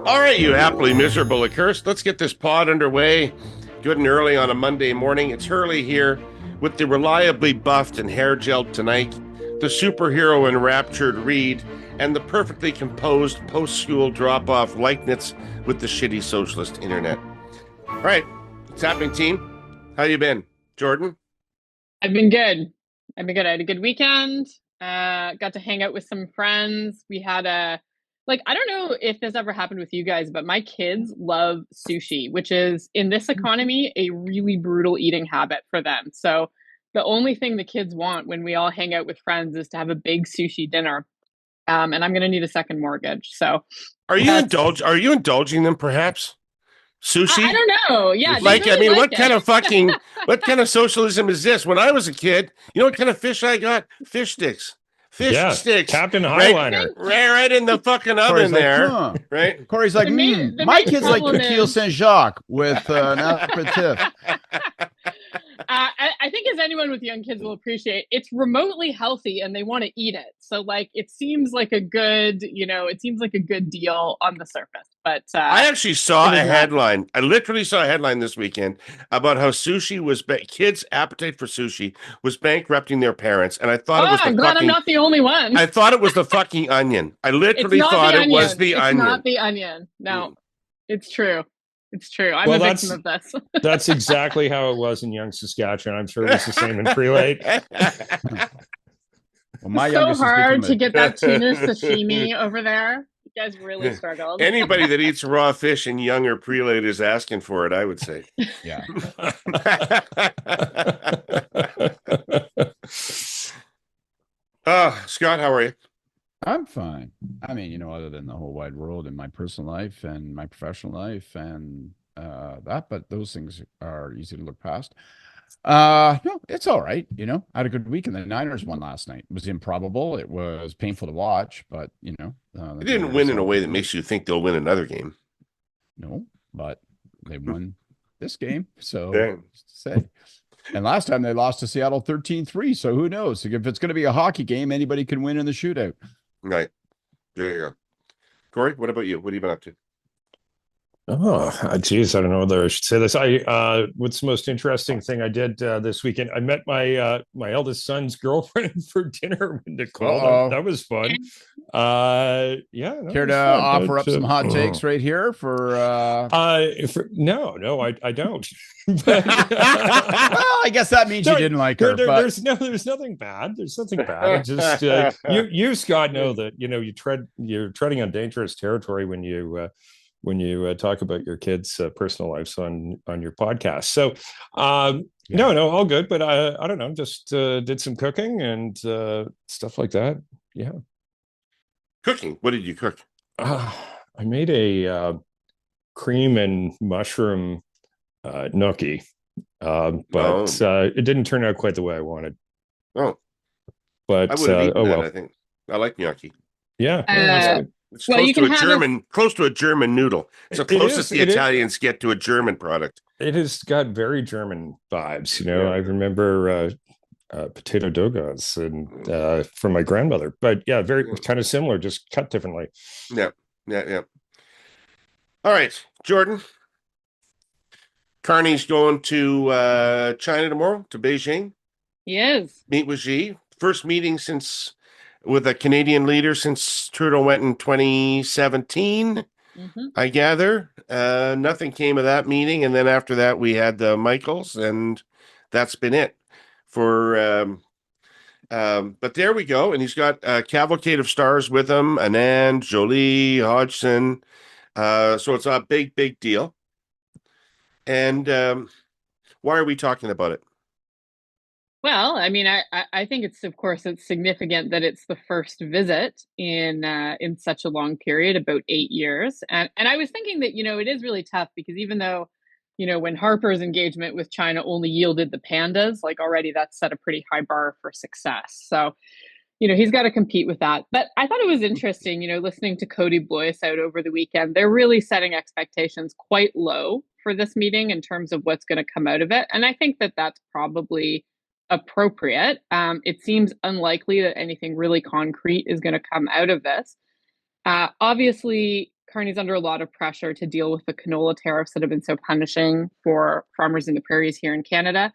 All right, you happily miserable accursed. Let's get this pod underway. Good and early on a Monday morning. It's Herle here with the reliably buffed and hair gelled Teneycke, the superhero enraptured Reid, and the perfectly composed post-school drop-off Leichnitz with the shitty socialist internet. All right, what's happening, team? How you been, Jordan? I've been good. I had a good weekend. Got to hang out with some friends. We had I don't know if this ever happened with you guys, but my kids love sushi, which is in this economy a really brutal eating habit for them. So the only thing the kids want when we all hang out with friends is to have a big sushi dinner. And I'm gonna need a second mortgage. So Are you indulging them, perhaps? I Sushi? don't know. Yeah, they Like, I really mean, like it. what kind of socialism is this? When I was a kid, you know what kind of fish I got? Fish sticks. Fish sticks. Captain Right, Highliner. right in the fucking oven there. Right? Corey's like, my kids like Tequila Saint Jacques with an aperitif. I think as anyone with young kids will appreciate, it's remotely healthy and they want to eat it. So like, it seems like a good deal on the surface. But I actually saw a headline. I literally saw a headline this weekend about how sushi was kids' appetite for sushi was bankrupting their parents, and I thought it was. I'm glad I'm not the only one. I thought it was the fucking onion. I literally thought it was the onion. It's not the onion. No, it's true. It's true. I'm a victim of this. That's exactly how it was in Young Saskatchewan. I'm sure it's the same in Prelate. Well, it's so hard to get that tuna sashimi over there. You guys really struggled. Anybody that eats raw fish in Young or Prelate is asking for it, I would say. Yeah. Scott, how are you? I'm fine. I mean, other than the whole wide world in my personal life and my professional life and but those things are easy to look past. No, it's all right. I had a good week, and the Niners won last night. It was improbable. It was painful to watch, but they didn't win in a way that makes you think they'll win another game. No, but they won this game. So say. And last time they lost to Seattle 13-3. So who knows? If it's going to be a hockey game, anybody can win in the shootout. Right. There you go. Kory, what about you? What have you been up to? Oh, geez, I don't know whether I should say this. What's the most interesting thing I did this weekend? I met my my eldest son's girlfriend for dinner in Nicole. That was fun. Care to offer up some hot takes right here for no, I don't. Well, I guess that means you didn't like her. There's nothing bad. There's nothing bad. Just you, Scott, know that you're treading on dangerous territory when you talk about your kids' personal lives on your podcast. So no, all good. But I don't know. Just did some cooking and stuff like that. Yeah. Cooking. What did you cook? I made a cream and mushroom gnocchi, but it didn't turn out quite the way I wanted. Oh, but I would have eaten that. I think I like gnocchi. Yeah, that's good. It's close to a German noodle. It's the closest the Italians get to a German product. It has got very German vibes. I remember potato dogons and from my grandmother, but yeah, very kind of similar, just cut differently. Yeah. All right, Jordan. Carney's going to China tomorrow, to Beijing. He is. Meet with Xi. First meeting with a Canadian leader since Trudeau went in 2017, I gather. Nothing came of that meeting. And then after that, we had the Michaels, and that's been it for. But there we go. And he's got a cavalcade of stars with him, Anand, Jolie, Hodgson. So it's a big, big deal. And why are we talking about it? Well, I mean, I think it's significant that it's the first visit in such a long period, about 8 years. And I was thinking that, it is really tough because even though, when Harper's engagement with China only yielded the pandas, like already that's set a pretty high bar for success. So, he's got to compete with that. But I thought it was interesting, listening to Cody Blois out over the weekend. They're really setting expectations quite low for this meeting in terms of what's going to come out of it. And I think that that's probably appropriate. It seems unlikely that anything really concrete is going to come out of this. Obviously, Carney's under a lot of pressure to deal with the canola tariffs that have been so punishing for farmers in the prairies here in Canada.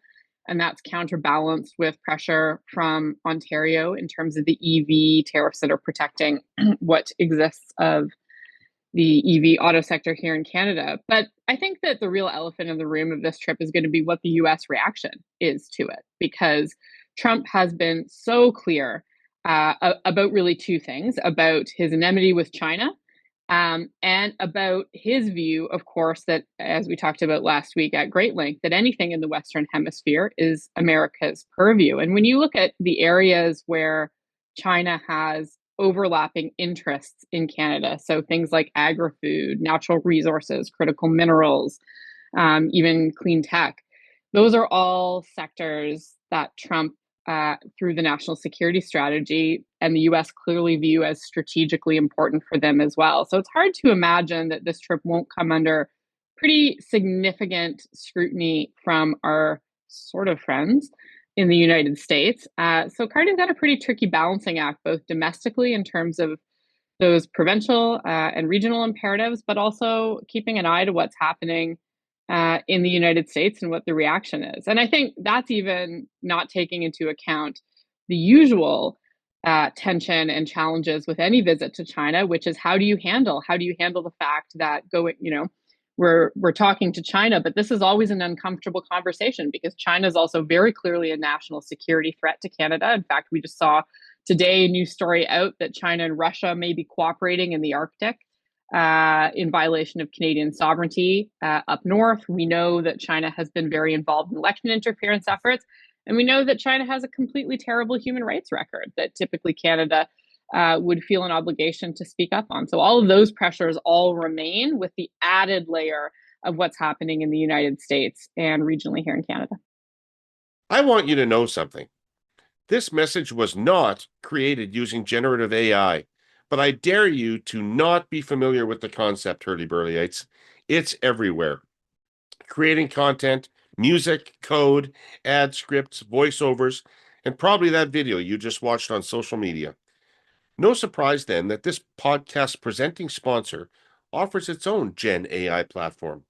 And that's counterbalanced with pressure from Ontario in terms of the EV tariffs that are protecting what exists of the EV auto sector here in Canada. But I think that the real elephant in the room of this trip is going to be what the US reaction is to it, because Trump has been so clear about really two things: about his enmity with China, and about his view, of course, that, as we talked about last week at great length, that anything in the Western Hemisphere is America's purview. And when you look at the areas where China has overlapping interests in Canada, so things like agri-food, natural resources, critical minerals, even clean tech, those are all sectors that Trump, through the national security strategy, and the US clearly view as strategically important for them as well. So it's hard to imagine that this trip won't come under pretty significant scrutiny from our sort of friends in the United States. So Carney's got a pretty tricky balancing act, both domestically in terms of those provincial and regional imperatives, but also keeping an eye to what's happening in the United States and what the reaction is. And I think that's even not taking into account the usual tension and challenges with any visit to China, which is how do you handle the fact that we're talking to China, but this is always an uncomfortable conversation because China is also very clearly a national security threat to Canada. In fact, we just saw today a news story out that China and Russia may be cooperating in the Arctic in violation of Canadian sovereignty up north. We know that China has been very involved in election interference efforts, and we know that China has a completely terrible human rights record that typically Canada would feel an obligation to speak up on. So all of those pressures all remain, with the added layer of what's happening in the United States and regionally here in Canada. I want you to know something. This message was not created using generative AI, but I dare you to not be familiar with the concept, hurly-burlyites. It's everywhere. Creating content, music, code, ad scripts, voiceovers, and probably that video you just watched on social media. No surprise then that this podcast presenting sponsor offers its own Gen AI platform.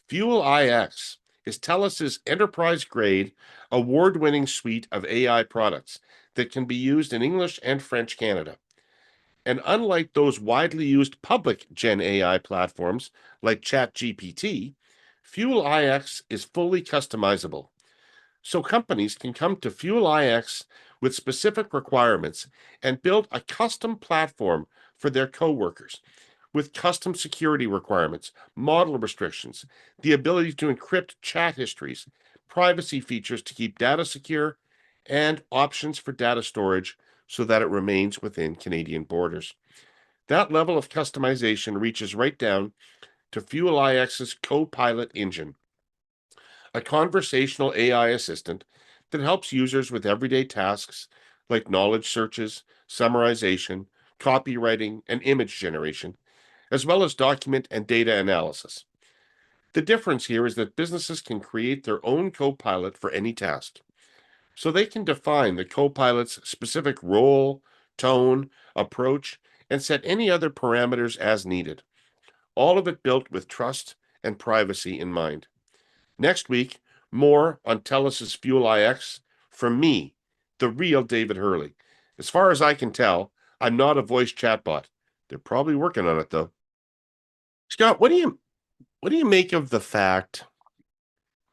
Fuel iX is TELUS's enterprise-grade, award-winning suite of AI products that can be used in English and French Canada. And unlike those widely used public Gen AI platforms like ChatGPT, Fuel iX is fully customizable. So companies can come to Fuel iX with specific requirements and build a custom platform for their coworkers with custom security requirements, model restrictions, the ability to encrypt chat histories, privacy features to keep data secure, and options for data storage so that it remains within Canadian borders. That level of customization reaches right down to Fuel iX's Copilot engine, a conversational AI assistant that helps users with everyday tasks like knowledge searches, summarization, copywriting, and image generation, as well as document and data analysis. The difference here is that businesses can create their own Copilot for any task. So they can define the Copilot's specific role, tone, approach, and set any other parameters as needed. All of it built with trust and privacy in mind. Next week, more on TELUS's Fuel iX from me, the real David Herle. As far as I can tell, I'm not a voice chatbot. They're probably working on it, though. Scott, what do you make of the fact?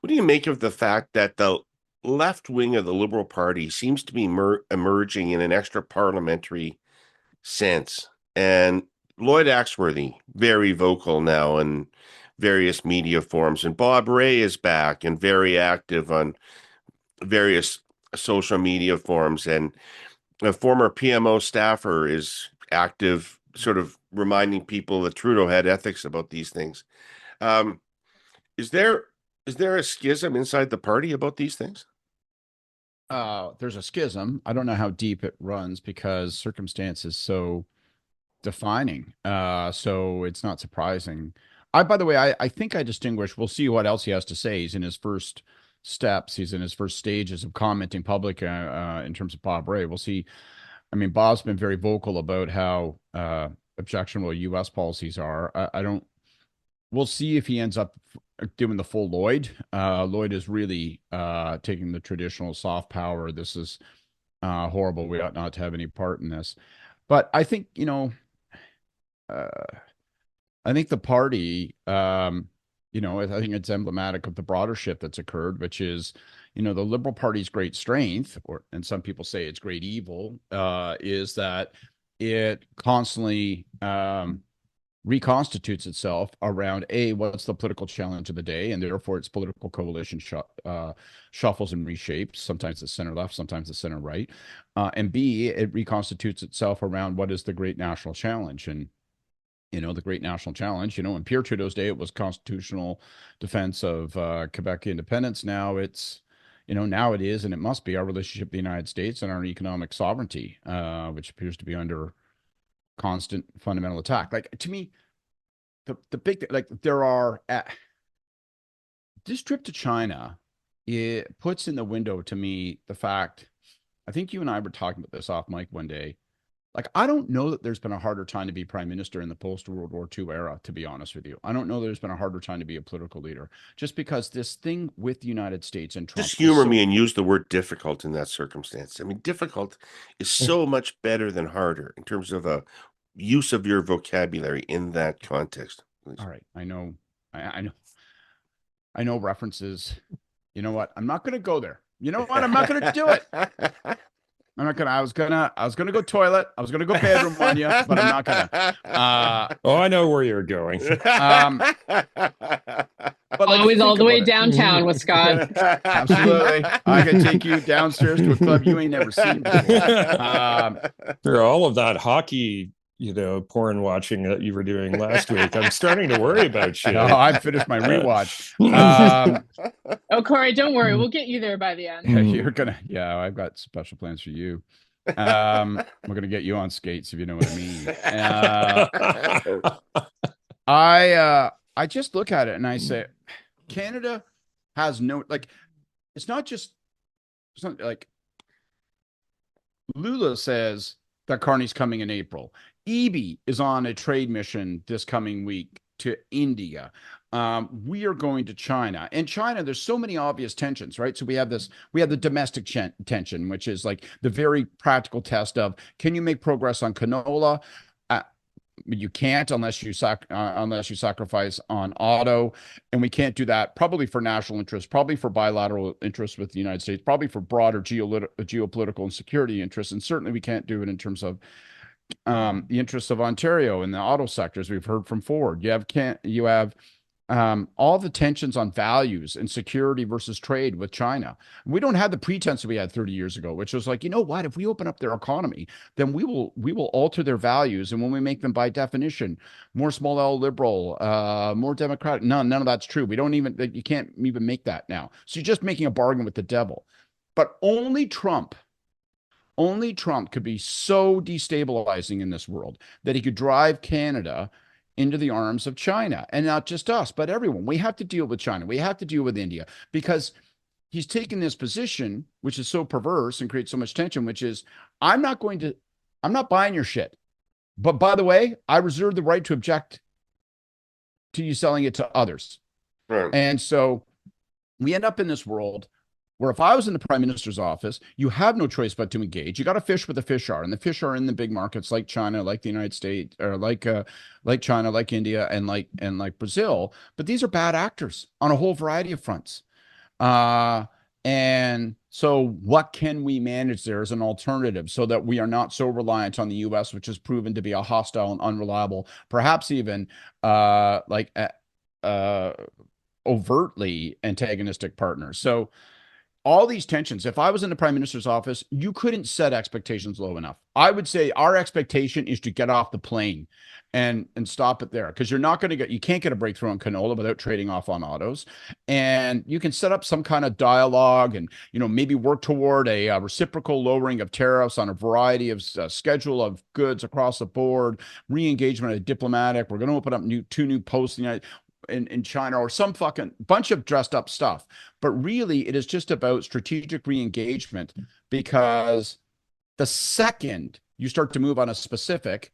What do you make of the fact that the left wing of the Liberal Party seems to be emerging in an extra parliamentary sense? And Lloyd Axworthy, very vocal now in various media forums, and Bob Rae is back and very active on various social media forums, and a former PMO staffer is active, sort of reminding people that Trudeau had ethics about these things. Is there a schism inside the party about these things? There's a schism. I don't know how deep it runs because circumstance is so defining. So it's not surprising. By the way, I think I distinguish. We'll see what else he has to say. He's in his first steps. He's in his first stages of commenting public in terms of Bob Rae. We'll see. I mean, Bob's been very vocal about how objectionable U.S. policies are. I don't. We'll see if he ends up doing the full Lloyd. Lloyd is really taking the traditional soft power. This is horrible. We ought not to have any part in this. But I think, I think the party, I think it's emblematic of the broader shift that's occurred, which is, the Liberal Party's great strength, and some people say it's great evil, is that it constantly reconstitutes itself around what's the political challenge of the day, and therefore its political coalition shuffles and reshapes. Sometimes the center left, sometimes the center right, and B, it reconstitutes itself around what is the great national challenge. And the great national challenge, in Pierre Trudeau's day, it was constitutional defense of Quebec independence. Now it's, now it is, and it must be, our relationship with the United States and our economic sovereignty, which appears to be under constant fundamental attack. Like, to me, the big, like, there are, this trip to China, it puts in the window to me the fact, I think you and I were talking about this off mic one day. Like, I don't know that there's been a harder time to be prime minister in the post-World War II era, to be honest with you. I don't know there's been a harder time to be a political leader, just because this thing with the United States and Trump. Just humor me and use the word difficult in that circumstance. I mean, difficult is so much better than harder in terms of a use of your vocabulary in that context. Please. All right. I know references. You know what? I'm not going to go there. You know what? I'm not going to do it. I'm not gonna. I was gonna go toilet. I was gonna go bedroom on you, but I'm not gonna. I know where you're going. But always all the way downtown with Scott. Absolutely, I can take you downstairs to a club you ain't never seen before. All of that hockey, porn watching that you were doing last week. I'm starting to worry about you. No, I finished my rewatch. Kory, don't worry. We'll get you there by the end. I've got special plans for you. We're going to get you on skates, if you know what I mean. I just look at it and I say, Canada has no, like, it's not like Lula says that Carney's coming in April. Eby is on a trade mission this coming week to India. We are going to China. And China, there's so many obvious tensions, right? So we have the domestic tension, which is like the very practical test of, can you make progress on canola? You can't unless you sacrifice on auto, and we can't do that probably for national interest, probably for bilateral interests with the United States, probably for broader geopolitical and security interests, and certainly we can't do it in terms of the interests of Ontario in the auto sectors. We've heard from Ford. You have all the tensions on values and security versus trade with China. We don't have the pretense that we had 30 years ago, which was like, you know what, if we open up their economy, then we will alter their values. And when we make them by definition, more small L liberal, more democratic, none of that's true. You can't even make that now. So you're just making a bargain with the devil. But only Trump could be so destabilizing in this world that he could drive Canada into the arms of China, and not just us, but everyone. We have to deal with China. We have to deal with India, because he's taken this position, which is so perverse and creates so much tension, which is, I'm not buying your shit. But by the way, I reserve the right to object to you selling it to others. Right. And so we end up in this world where if I was in the prime minister's office, you have no choice but to engage. You got to fish where the fish are, and the fish are in the big markets like China, like the United States, or like China, like India, and like Brazil. But these are bad actors on a whole variety of fronts. And so what can we manage there as an alternative so that we are not so reliant on the U.S., which has proven to be a hostile and unreliable, perhaps even overtly antagonistic partner? So all these tensions, if I was in the prime minister's office, you couldn't set expectations low enough. I would say our expectation is to get off the plane and stop it there, because you can't get a breakthrough on canola without trading off on autos. And you can set up some kind of dialogue and, maybe work toward a reciprocal lowering of tariffs on a variety of schedule of goods across the board, re-engagement of diplomatic. We're going to open up two new posts in China, or some fucking bunch of dressed up stuff. But really, it is just about strategic re-engagement, because the second you start to move on a specific,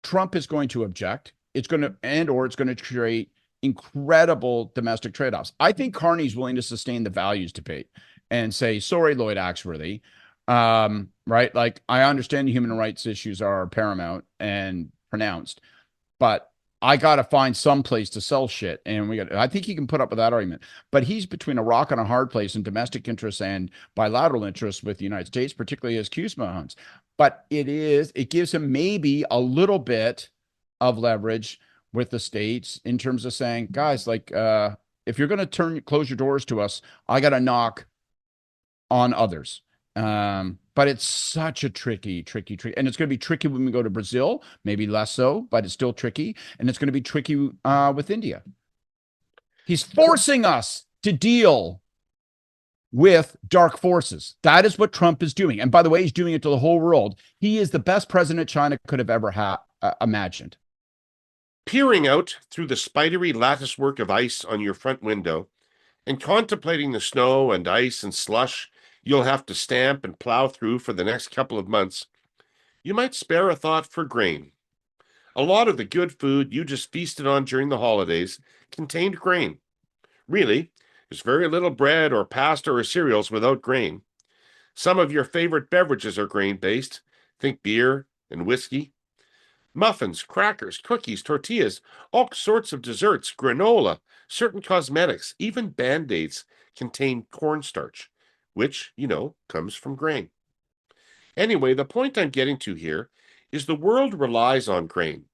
Trump is going to object. It's going to, or it's going to create incredible domestic trade-offs. I think Carney's willing to sustain the values debate and say, sorry, Lloyd Axworthy. Right? Like, I understand human rights issues are paramount and pronounced, but I got to find some place to sell shit. And I think he can put up with that argument, but he's between a rock and a hard place in domestic interests and bilateral interests with the United States, particularly as CUSMA hunts. But it gives him maybe a little bit of leverage with the States in terms of saying, guys, like, if you're going to close your doors to us, I got to knock on others. But it's such a tricky. And it's going to be tricky when we go to Brazil, maybe less so, but it's still tricky. And it's going to be tricky with India. He's forcing us to deal with dark forces. That is what Trump is doing. And by the way, he's doing it to the whole world. He is the best president China could have ever imagined. Peering out through the spidery lattice work of ice on your front window and contemplating the snow and ice and slush you'll have to stamp and plow through for the next couple of months, you might spare a thought for grain. A lot of the good food you just feasted on during the holidays contained grain. Really, there's very little bread or pasta or cereals without grain. Some of your favorite beverages are grain-based. Think beer and whiskey. Muffins, crackers, cookies, tortillas, all sorts of desserts, granola, certain cosmetics, even Band-Aids contain cornstarch, which, comes from grain. Anyway, the point I'm getting to here is the world relies on grain,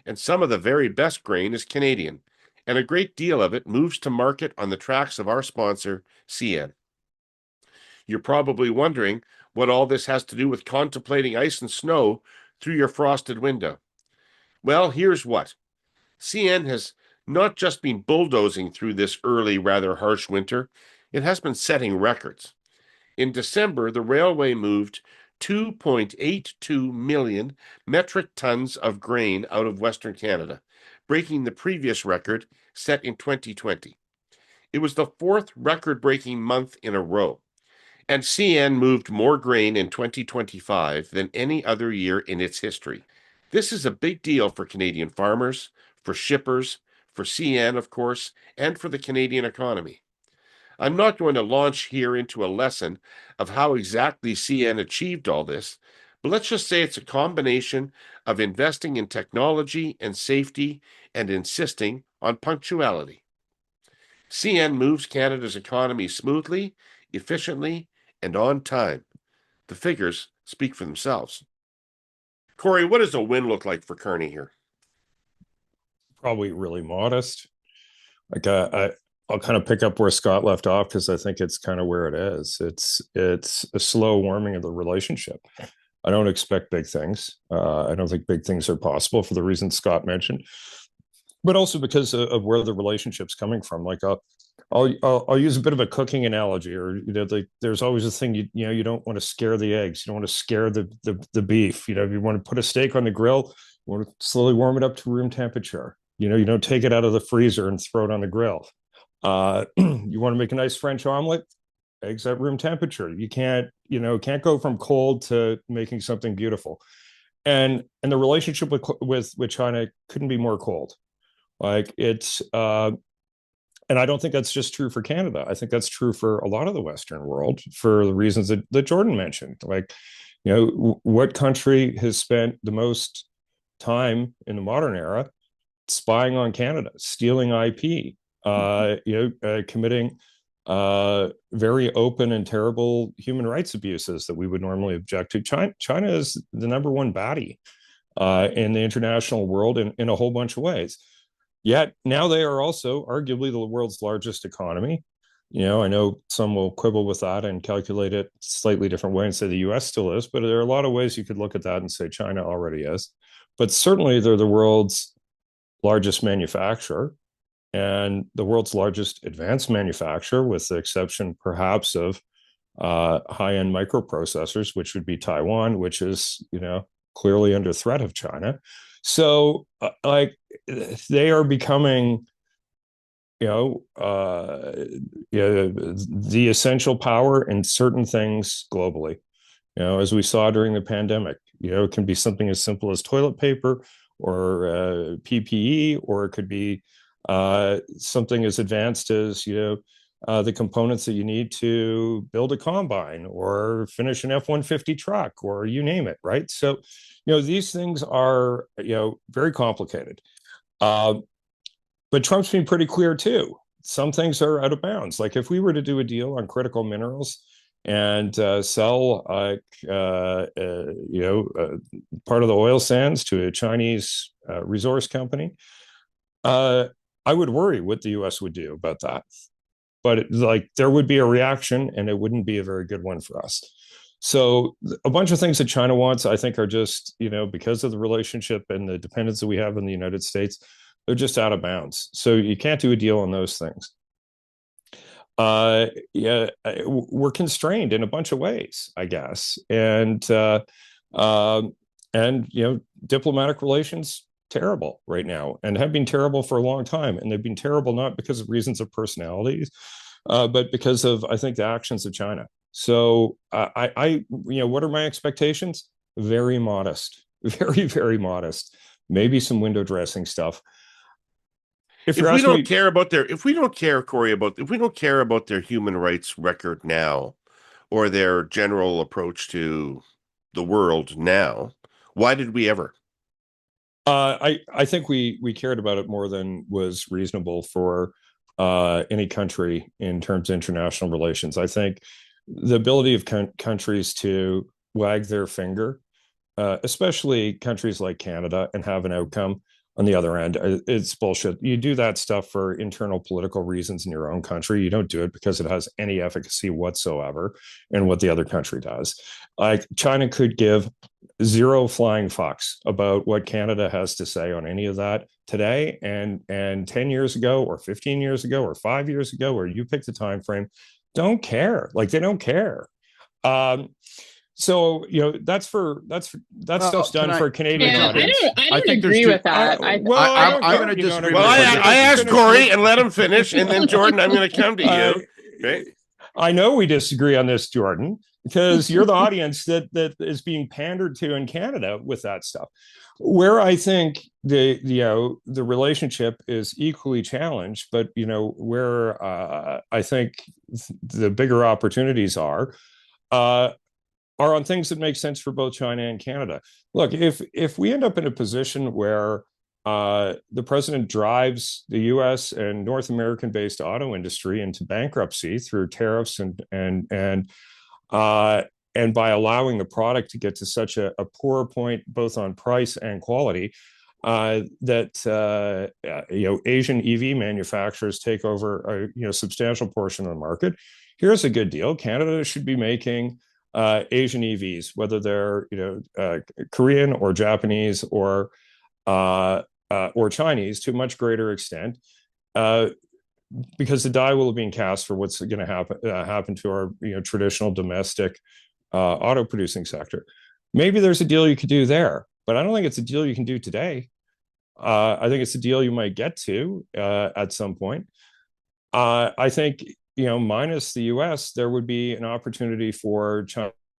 and some of the very best grain is Canadian, and a great deal of it moves to market on the tracks of our sponsor, CN. You're probably wondering what all this has to do with contemplating ice and snow through your frosted window. Well, here's what. CN has not just been bulldozing through this early, rather harsh winter, it has been setting records. In December, the railway moved 2.82 million metric tons of grain out of Western Canada, breaking the previous record set in 2020. It was the fourth record-breaking month in a row, and CN moved more grain in 2025 than any other year in its history. This is a big deal for Canadian farmers, for shippers, for CN, of course, and for the Canadian economy. I'm not going to launch here into a lesson of how exactly CN achieved all this, but let's just say it's a combination of investing in technology and safety and insisting on punctuality. CN moves Canada's economy smoothly, efficiently, and on time. The figures speak for themselves. Kory, what does a win look like for Carney here? Probably really modest. Like I'll kind of pick up where Scott left off because I think it's kind of where it is. It's a slow warming of the relationship. I don't expect big things. I don't think big things are possible for the reasons Scott mentioned, but also because of where the relationship's coming from. Like I'll use a bit of a cooking analogy, or like there's always a thing you don't want to scare the eggs, you don't want to scare the beef. If you want to put a steak on the grill, you want to slowly warm it up to room temperature. You don't take it out of the freezer and throw it on the grill. You want to make a nice French omelet, eggs at room temperature. You can't go from cold to making something beautiful. And the relationship with China couldn't be more cold. Like it's and I don't think that's just true for Canada. I think that's true for a lot of the Western world for the reasons that Jordan mentioned. Like, what country has spent the most time in the modern era spying on Canada, stealing IP, committing very open and terrible human rights abuses that we would normally object to. China is the number one baddie in the international world in a whole bunch of ways. Yet now they are also arguably the world's largest economy. I know some will quibble with that and calculate it slightly different way and say the US still is, but there are a lot of ways you could look at that and say China already is. But certainly they're the world's largest manufacturer and the world's largest advanced manufacturer, with the exception perhaps of high-end microprocessors, which would be Taiwan, which is, clearly under threat of China. So they are becoming, the essential power in certain things globally. As we saw during the pandemic, it can be something as simple as toilet paper, PPE, or it could be something as advanced as, the components that you need to build a combine or finish an F-150 truck, or you name it, right? So, these things are, very complicated. But Trump's been pretty clear too. Some things are out of bounds. Like if we were to do a deal on critical minerals and sell, part of the oil sands to a Chinese resource company, I would worry what the U.S. would do about that. But there would be a reaction, and it wouldn't be a very good one for us. So a bunch of things that China wants, I think, are just, because of the relationship and the dependence that we have in the United States, they're just out of bounds. So you can't do a deal on those things. We're constrained in a bunch of ways, I guess. And diplomatic relations, terrible right now, and have been terrible for a long time. And they've been terrible not because of reasons of personalities, but because of, I think, the actions of China. So what are my expectations? Very modest, very, very modest. Maybe some window dressing stuff. If we don't care, Kory, if we don't care about their human rights record now, or their general approach to the world now, why did we ever? I think we cared about it more than was reasonable for any country in terms of international relations. I think the ability of countries to wag their finger, especially countries like Canada, and have an outcome on the other end, it's bullshit. You do that stuff for internal political reasons in your own country. You don't do it because it has any efficacy whatsoever in what the other country does. Like China could give zero flying fucks about what Canada has to say on any of that today, and 10 years ago or 15 years ago or 5 years ago, or you pick the time frame, don't care. Like they don't care. So that's stuff's done for Canadian audience. I don't agree with that. I'm going to disagree. Well, I asked Kory and let him finish, and then Jordan, I'm going to come to you. Okay. I know we disagree on this, Jordan, because you're the audience that is being pandered to in Canada with that stuff. Where I think the relationship is equally challenged, but where I think the bigger opportunities are on things that make sense for both China and Canada. Look, if we end up in a position where the president drives the U.S. and North American-based auto industry into bankruptcy through tariffs and by allowing the product to get to such a poor point, both on price and quality, that Asian EV manufacturers take over a substantial portion of the market. Here's a good deal. Canada should be making Asian EVs, whether they're Korean or Japanese or Chinese, to a much greater extent, because the die will have been cast for what's going to happen to our traditional domestic auto producing sector. Maybe there's a deal you could do there, but I don't think it's a deal you can do today. I think it's a deal you might get to at some point. I think minus the U.S., there would be an opportunity for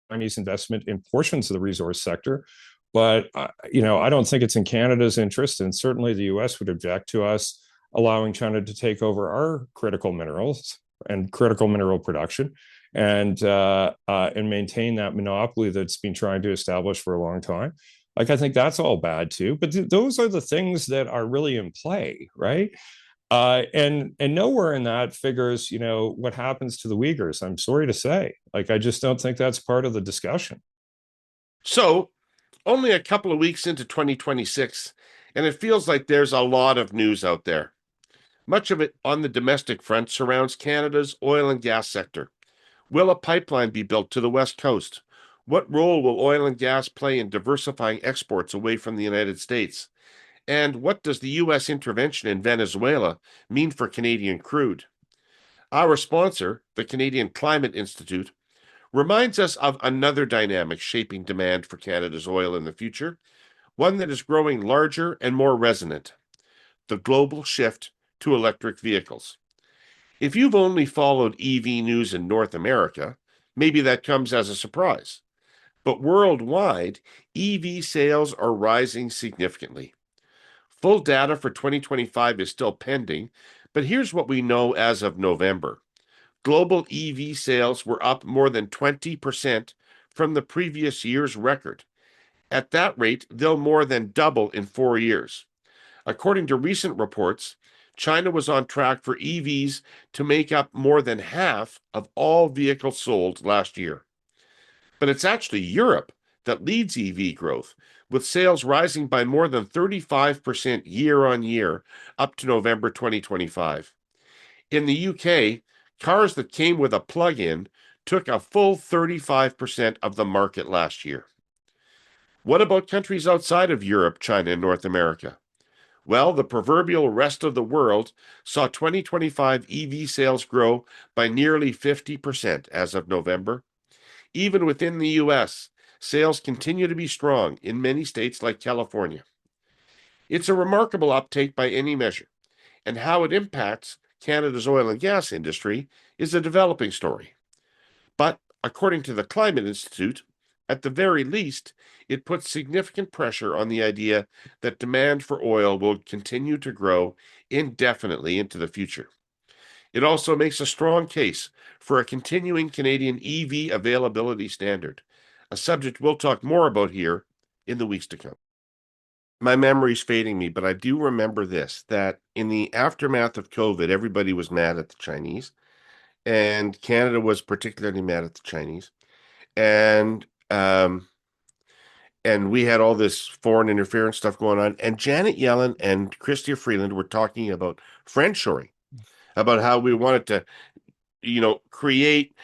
Chinese investment in portions of the resource sector. But, I don't think it's in Canada's interest. And certainly the U.S. would object to us allowing China to take over our critical minerals and critical mineral production and maintain that monopoly that's been trying to establish for a long time. Like, I think that's all bad too. But those are the things that are really in play, right? And nowhere in that figures, what happens to the Uyghurs. I'm sorry to say, I just don't think that's part of the discussion. So, only a couple of weeks into 2026, and it feels like there's a lot of news out there. Much of it on the domestic front surrounds Canada's oil and gas sector. Will a pipeline be built to the West Coast? What role will oil and gas play in diversifying exports away from the United States? And what does the U.S. intervention in Venezuela mean for Canadian crude? Our sponsor, the Canadian Climate Institute, reminds us of another dynamic shaping demand for Canada's oil in the future, one that is growing larger and more resonant: the global shift to electric vehicles. If you've only followed EV news in North America, maybe that comes as a surprise. But worldwide, EV sales are rising significantly. Full data for 2025 is still pending, but here's what we know as of November. Global EV sales were up more than 20% from the previous year's record. At that rate, they'll more than double in 4 years. According to recent reports, China was on track for EVs to make up more than half of all vehicles sold last year. But it's actually Europe that leads EV growth, with sales rising by more than 35% year on year up to November 2025. In the UK, cars that came with a plug-in took a full 35% of the market last year. What about countries outside of Europe, China, and North America? Well, the proverbial rest of the world saw 2025 EV sales grow by nearly 50% as of November. Even within the US, sales continue to be strong in many states like California. It's a remarkable uptake by any measure, and how it impacts Canada's oil and gas industry is a developing story. But according to the Climate Institute, at the very least, it puts significant pressure on the idea that demand for oil will continue to grow indefinitely into the future. It also makes a strong case for a continuing Canadian EV availability standard, a subject we'll talk more about here in the weeks to come. My memory's fading me, but I do remember this, that in the aftermath of COVID, everybody was mad at the Chinese, and Canada was particularly mad at the Chinese. And we had all this foreign interference stuff going on. And Janet Yellen and Chrystia Freeland were talking about friendshoring, about how we wanted to, create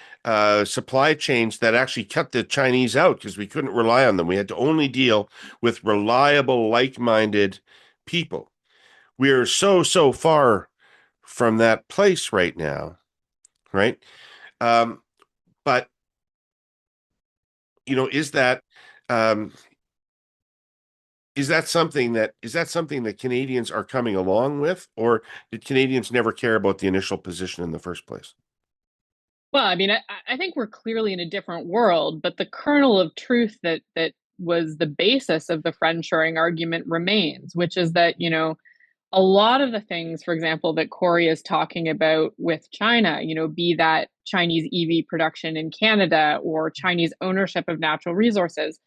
supply chains that actually cut the Chinese out because we couldn't rely on them. We had to only deal with reliable, like-minded people. We're so far from that place right now, right? But is that something that Canadians are coming along with, or did Canadians never care about the initial position in the first place? Well, I mean, I think we're clearly in a different world, but the kernel of truth that was the basis of the friendshoring argument remains, which is that, a lot of the things, for example, that Kory is talking about with China, be that Chinese EV production in Canada or Chinese ownership of natural resources,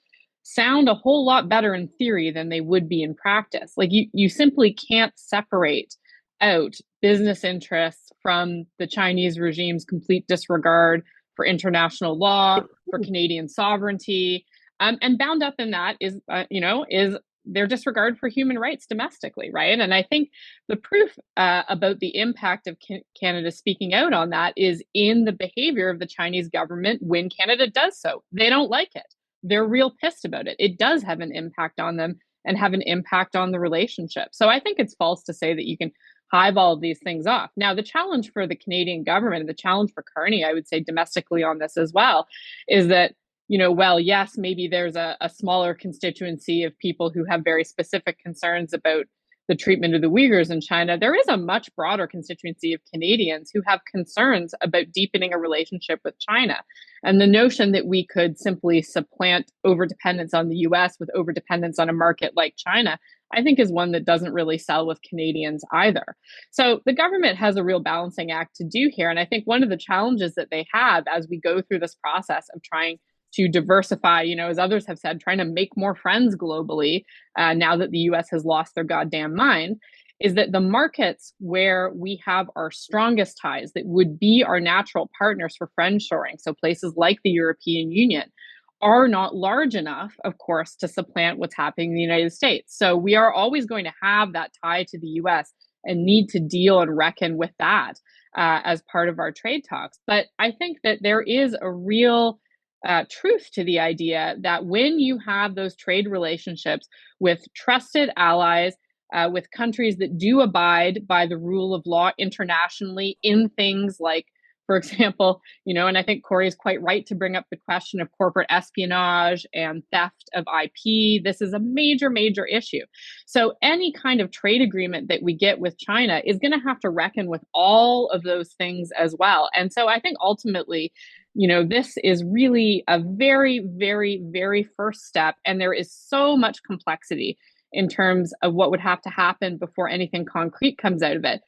sound a whole lot better in theory than they would be in practice. Like you simply can't separate out business interests from the Chinese regime's complete disregard for international law, for Canadian sovereignty, and bound up in that is their disregard for human rights domestically, right? And I think the proof about the impact of Canada speaking out on that is in the behavior of the Chinese government when Canada does so. They don't like it. They're real pissed about it. It does have an impact on them and have an impact on the relationship. So I think it's false to say that you can hive all of these things off. Now, the challenge for the Canadian government and the challenge for Carney, I would say domestically on this as well, is that, yes, maybe there's a smaller constituency of people who have very specific concerns about the treatment of the Uyghurs in China. There is a much broader constituency of Canadians who have concerns about deepening a relationship with China. And the notion that we could simply supplant overdependence on the US with overdependence on a market like China, I think is one that doesn't really sell with Canadians either. So the government has a real balancing act to do here. And I think one of the challenges that they have as we go through this process of trying to diversify, as others have said, trying to make more friends globally now that the US has lost their goddamn mind, is that the markets where we have our strongest ties that would be our natural partners for friendshoring, so places like the European Union, are not large enough, of course, to supplant what's happening in the United States. So we are always going to have that tie to the US and need to deal and reckon with that as part of our trade talks. But I think that there is a real truth to the idea that when you have those trade relationships with trusted allies, with countries that do abide by the rule of law internationally in things like, for example, and I think Kory is quite right to bring up the question of corporate espionage and theft of IP. This is a major, major issue. So any kind of trade agreement that we get with China is going to have to reckon with all of those things as well. And so I think ultimately, this is really a very, very, very first step. And there is so much complexity in terms of what would have to happen before anything concrete comes out of it.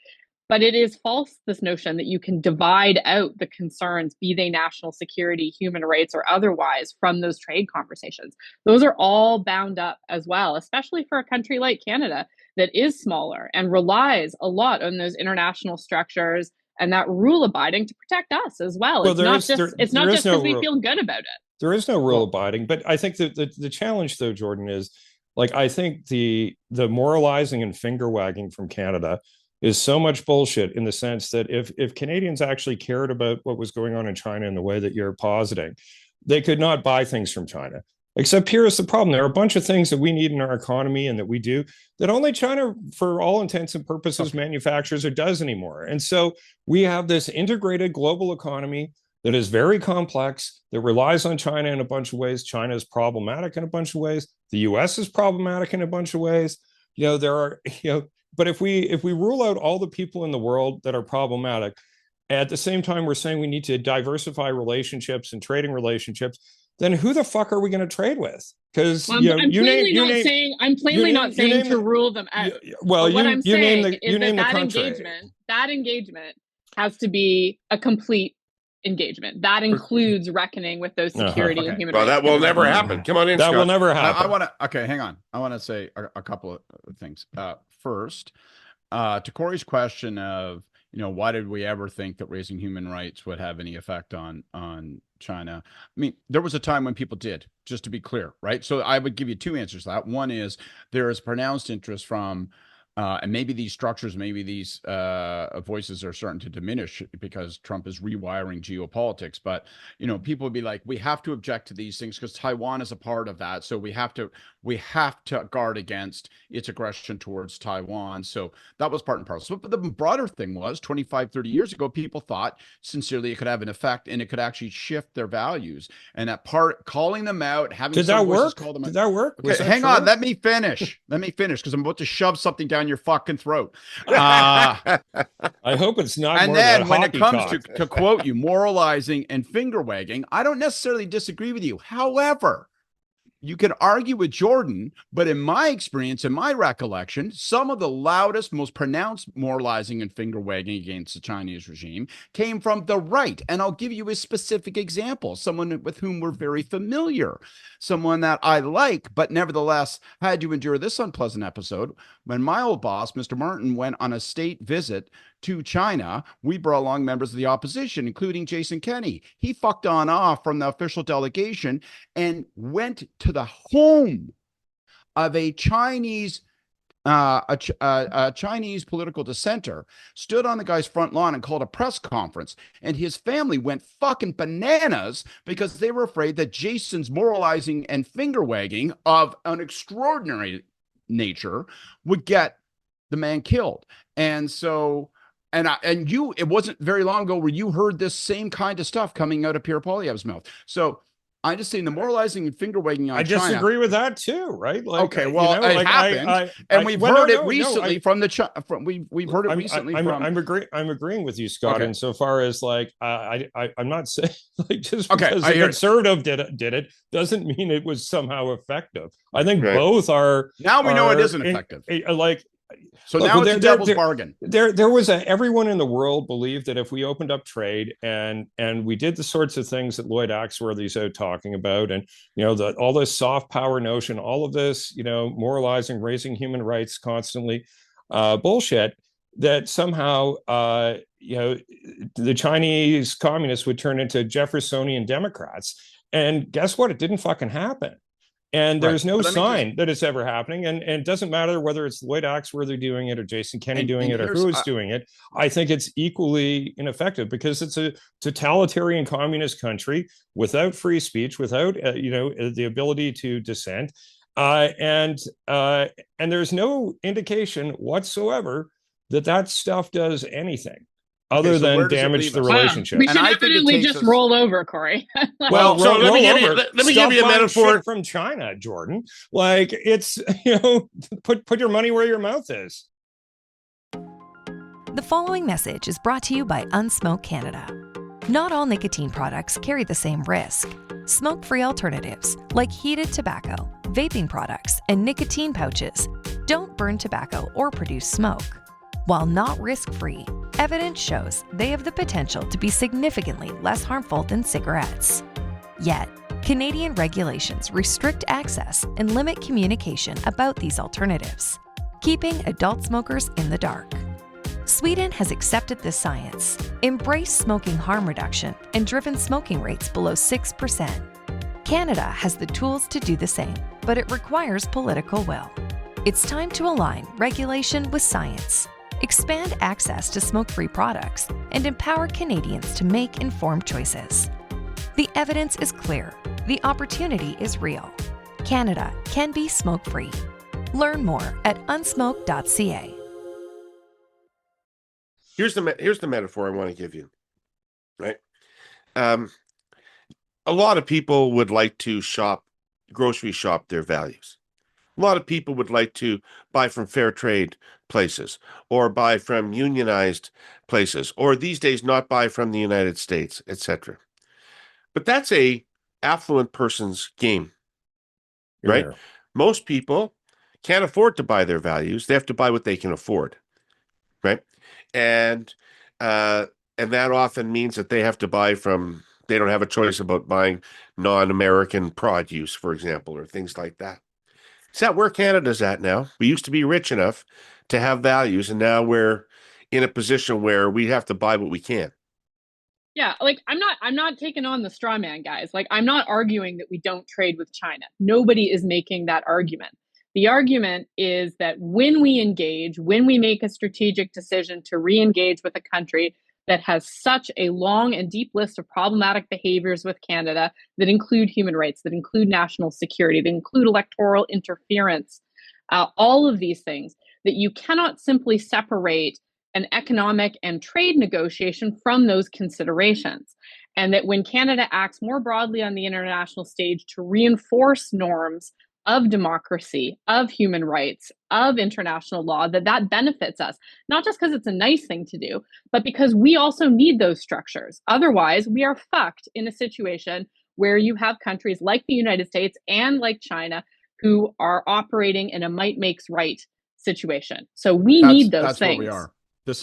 But it is false, this notion that you can divide out the concerns, be they national security, human rights, or otherwise, from those trade conversations. Those are all bound up as well, especially for a country like Canada that is smaller and relies a lot on those international structures and that rule abiding to protect us as well. It's not just because we feel good about it. There is no rule abiding, but I think that the challenge, though, Jordan, is like, I think the moralizing and finger wagging from Canada is so much bullshit, in the sense that if Canadians actually cared about what was going on in China in the way that you're positing, they could not buy things from China. Except here is the problem. There are a bunch of things that we need in our economy and that we do that only China, for all intents and purposes, manufactures or does anymore. And so we have this integrated global economy that is very complex, that relies on China in a bunch of ways. China is problematic in a bunch of ways. The US is problematic in a bunch of ways. But if we rule out all the people in the world that are problematic, at the same time we're saying we need to diversify relationships and trading relationships, then who the fuck are we going to trade with? Because I'm plainly not saying to rule them out. Well, what I'm saying is that that engagement has to be a complete engagement. That includes reckoning with those security and human rights. Well, that will never happen. Come on in, That Scott. will never happen. I want to. Okay, hang on. I want to say a couple of things. First, to Kory's question of, why did we ever think that raising human rights would have any effect on China? I mean, there was a time when people did, just to be clear, right? So I would give you two answers to that. One is there is pronounced interest from, and maybe these structures, maybe these voices are starting to diminish because Trump is rewiring geopolitics. But, people would be like, we have to object to these things because Taiwan is a part of that. So we have to guard against its aggression towards Taiwan. So that was part and parcel. But the broader thing was 25, 30 years ago, people thought sincerely it could have an effect and it could actually shift their values. And that part, calling them out, having Did that work? Did that work? Okay, hang on. Let me finish because I'm about to shove something down your fucking throat. I hope it's not. And more then when it comes talk. to quote you, moralizing and finger wagging, I don't necessarily disagree with you. However, you can argue with Jordan, but in my experience, in my recollection, some of the loudest, most pronounced moralizing and finger wagging against the Chinese regime came from the right. And I'll give you a specific example, someone with whom we're very familiar, someone that I like, but nevertheless had to endure this unpleasant episode. When my old boss, Mr. Martin, went on a state visit to China, we brought along members of the opposition, including Jason Kenney. He fucked on off from the official delegation and went to the home of a Chinese Chinese political dissenter, stood on the guy's front lawn and called a press conference. And his family went fucking bananas because they were afraid that Jason's moralizing and finger wagging of an extraordinary nature would get the man killed. And so, it wasn't very long ago where you heard this same kind of stuff coming out of Pierre Poilievre's mouth. So I'm just saying the moralizing and finger wagging on China. I disagree with that too, right? Like, okay, well, it happened, and we've heard it recently from the. We've heard it recently from. I'm agreeing with you, Scott. Okay. Insofar as like I'm not saying like just okay, because the conservative did it doesn't mean it was somehow effective. I think both are. Now we know it isn't effective. So look, now it's a devil's bargain. There was everyone in the world believed that if we opened up trade and we did the sorts of things that Lloyd Axworthy's out talking about, and all this soft power notion, all of this, moralizing, raising human rights constantly, bullshit, that somehow the Chinese communists would turn into Jeffersonian Democrats. And guess what? It didn't fucking happen. And there's no sign that it's ever happening. And it doesn't matter whether it's Lloyd Axworthy doing it or Jason Kenney doing it or who is doing it. I think it's equally ineffective because it's a totalitarian communist country without free speech, without, the ability to dissent. And there's no indication whatsoever that stuff does anything. Other than damage the relationship. We should definitely just roll over, Kory. Well, so let me give you a metaphor from China, Jordan. Like it's, put your money where your mouth is. The following message is brought to you by Unsmoke Canada. Not all nicotine products carry the same risk. Smoke-free alternatives, like heated tobacco, vaping products, and nicotine pouches, don't burn tobacco or produce smoke. While not risk-free, evidence shows they have the potential to be significantly less harmful than cigarettes. Yet, Canadian regulations restrict access and limit communication about these alternatives, keeping adult smokers in the dark. Sweden has accepted this science, embraced smoking harm reduction, and driven smoking rates below 6%. Canada has the tools to do the same, but it requires political will. It's time to align regulation with science, expand access to smoke-free products, and empower Canadians to make informed choices. The evidence is clear. The opportunity is real. Canada can be smoke-free. Learn more at unsmoke.ca. Here's the metaphor I want to give you, right? A lot of people would like to grocery shop their values. A lot of people would like to buy from fair trade places or buy from unionized places, or these days not buy from the United States, etc. But that's a affluent person's game, right? Yeah. Most people can't afford to buy their values. They have to buy what they can afford, right? And that often means that they have to buy from, they don't have a choice about buying non-American produce, for example, or things like that. Is that where Canada's at now? We used to be rich enough to have values, and now we're in a position where we have to buy what we can. Yeah, like I'm not taking on the straw man, guys. Like, I'm not arguing that we don't trade with China. Nobody is making that argument. The argument is that when we engage, when we make a strategic decision to re-engage with a country that has such a long and deep list of problematic behaviors with Canada that include human rights, that include national security, that include electoral interference, all of these things, that you cannot simply separate an economic and trade negotiation from those considerations. And that when Canada acts more broadly on the international stage to reinforce norms of democracy, of human rights, of international law, that benefits us, not just because it's a nice thing to do, but because we also need those structures. Otherwise, we are fucked in a situation where you have countries like the United States and like China who are operating in a might makes right situation. So we need those things. That's where we are. This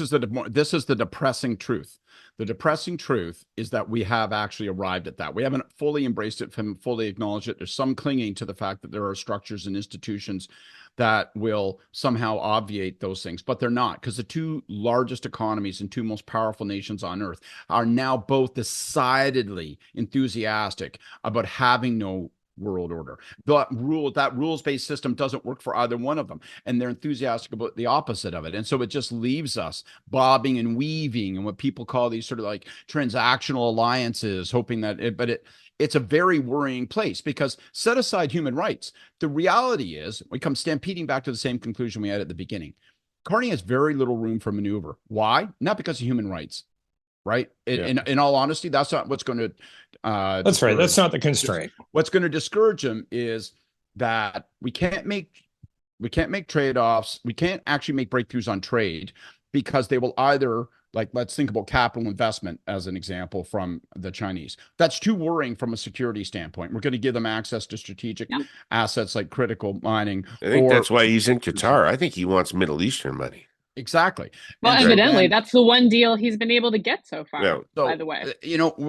is the depressing truth. The depressing truth is that we have actually arrived at that. We haven't fully embraced it, fully acknowledged it. There's some clinging to the fact that there are structures and institutions that will somehow obviate those things, but they're not, because the two largest economies and two most powerful nations on earth are now both decidedly enthusiastic about having no world order. That rules-based system doesn't work for either one of them, and they're enthusiastic about the opposite of it. And so it just leaves us bobbing and weaving and what people call these sort of like transactional alliances, hoping that it's a very worrying place, because set aside human rights, the reality is we come stampeding back to the same conclusion we had at the beginning. Carney has very little room for maneuver. Why? Not because of human rights. Right. In all honesty, that's not what's going to. That's right. That's not the constraint. What's going to discourage him is that we can't make trade-offs. We can't actually make breakthroughs on trade, because they will either, like, let's think about capital investment as an example from the Chinese. That's too worrying from a security standpoint. We're going to give them access to strategic assets like critical mining. I think that's why he's in Qatar. I think he wants Middle Eastern money. Exactly. Well, and evidently, that's the one deal he's been able to get so far, by the way.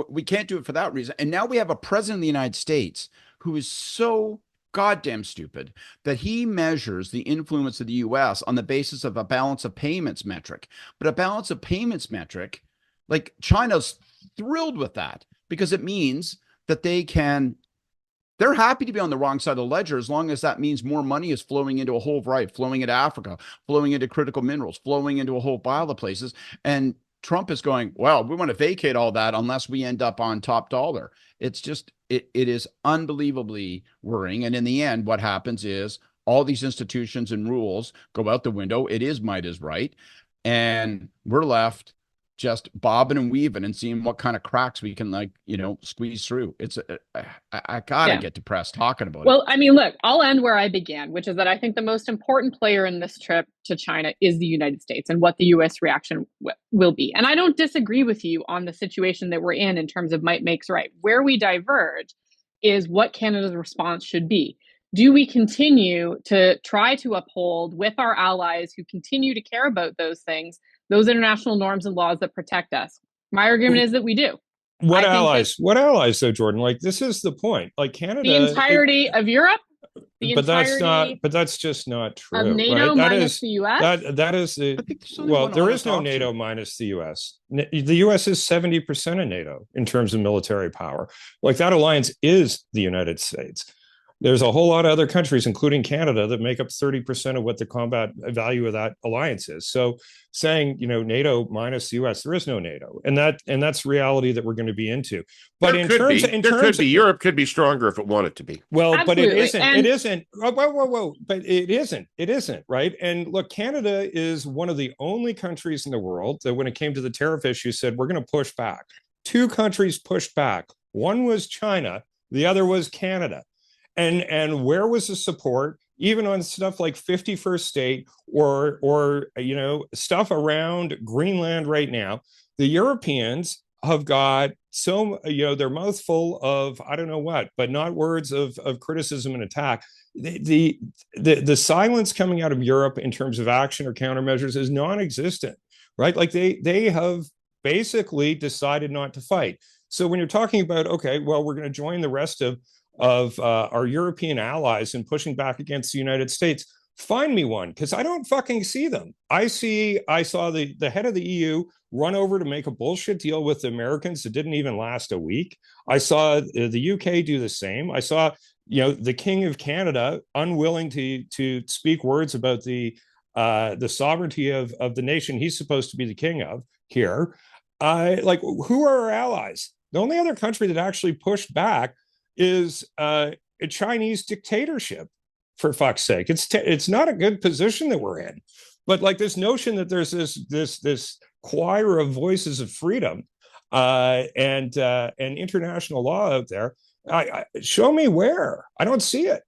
We can't do it for that reason. And now we have a president of the United States who is so goddamn stupid that he measures the influence of the U.S. on the basis of a balance of payments metric. But a balance of payments metric, like, China's thrilled with that, because it means that they're happy to be on the wrong side of the ledger, as long as that means more money is flowing into a whole variety, flowing into Africa, flowing into critical minerals, flowing into a whole pile of places. And Trump is going, well, we want to vacate all that unless we end up on top dollar. It's just, it is unbelievably worrying. And in the end, what happens is all these institutions and rules go out the window. It is might is right. And we're left just bobbing and weaving and seeing what kind of cracks we can, like, you know, squeeze through. It's I gotta get depressed talking about it. Well, I mean, look, I'll end where I began, which is that I think the most important player in this trip to China is the United States and what the U.S. reaction will be. And I don't disagree with you on the situation that we're in terms of might makes right. Where we diverge is what Canada's response should be. Do we continue to try to uphold with our allies who continue to care about those things, those international norms and laws that protect us? My argument is that we do. What allies? What allies, though, Jordan? Like, this is the point. Like, Canada, the entirety of Europe, but that's not. But that's just not true. Of NATO right? minus the U.S. That is the. Well, there is no NATO minus the U.S. The U.S. is 70% of NATO in terms of military power. Like, that alliance is the United States. There's a whole lot of other countries, including Canada, that make up 30% of what the combat value of that alliance is. So saying, you know, NATO minus the US, there is no NATO. And that's reality that we're going to be into. But Europe could be stronger if it wanted to be. Well, absolutely. But it isn't. It isn't. Whoa. But it isn't. It isn't, right? And look, Canada is one of the only countries in the world that when it came to the tariff issue said, we're going to push back. 2 countries pushed back. One was China. The other was Canada. And where was the support, even on stuff like 51st State or you know, stuff around Greenland right now? The Europeans have got you know, their mouth full of I don't know what, but not words of criticism and attack. The silence coming out of Europe in terms of action or countermeasures is non-existent, right? Like they have basically decided not to fight. So when you're talking about, okay, well, we're going to join the rest of our European allies in pushing back against the United States, find me one, because I don't fucking see them. I saw the head of the EU run over to make a bullshit deal with the Americans that didn't even last a week. I saw the UK do the same. I saw, you know, the King of Canada unwilling to speak words about the sovereignty of the nation he's supposed to be the king of here. Like, who are our allies? The only other country that actually pushed back is a Chinese dictatorship, for fuck's sake. It's not a good position that we're in. But like this notion that there's this choir of voices of freedom and international law out there, show me where. I don't see it.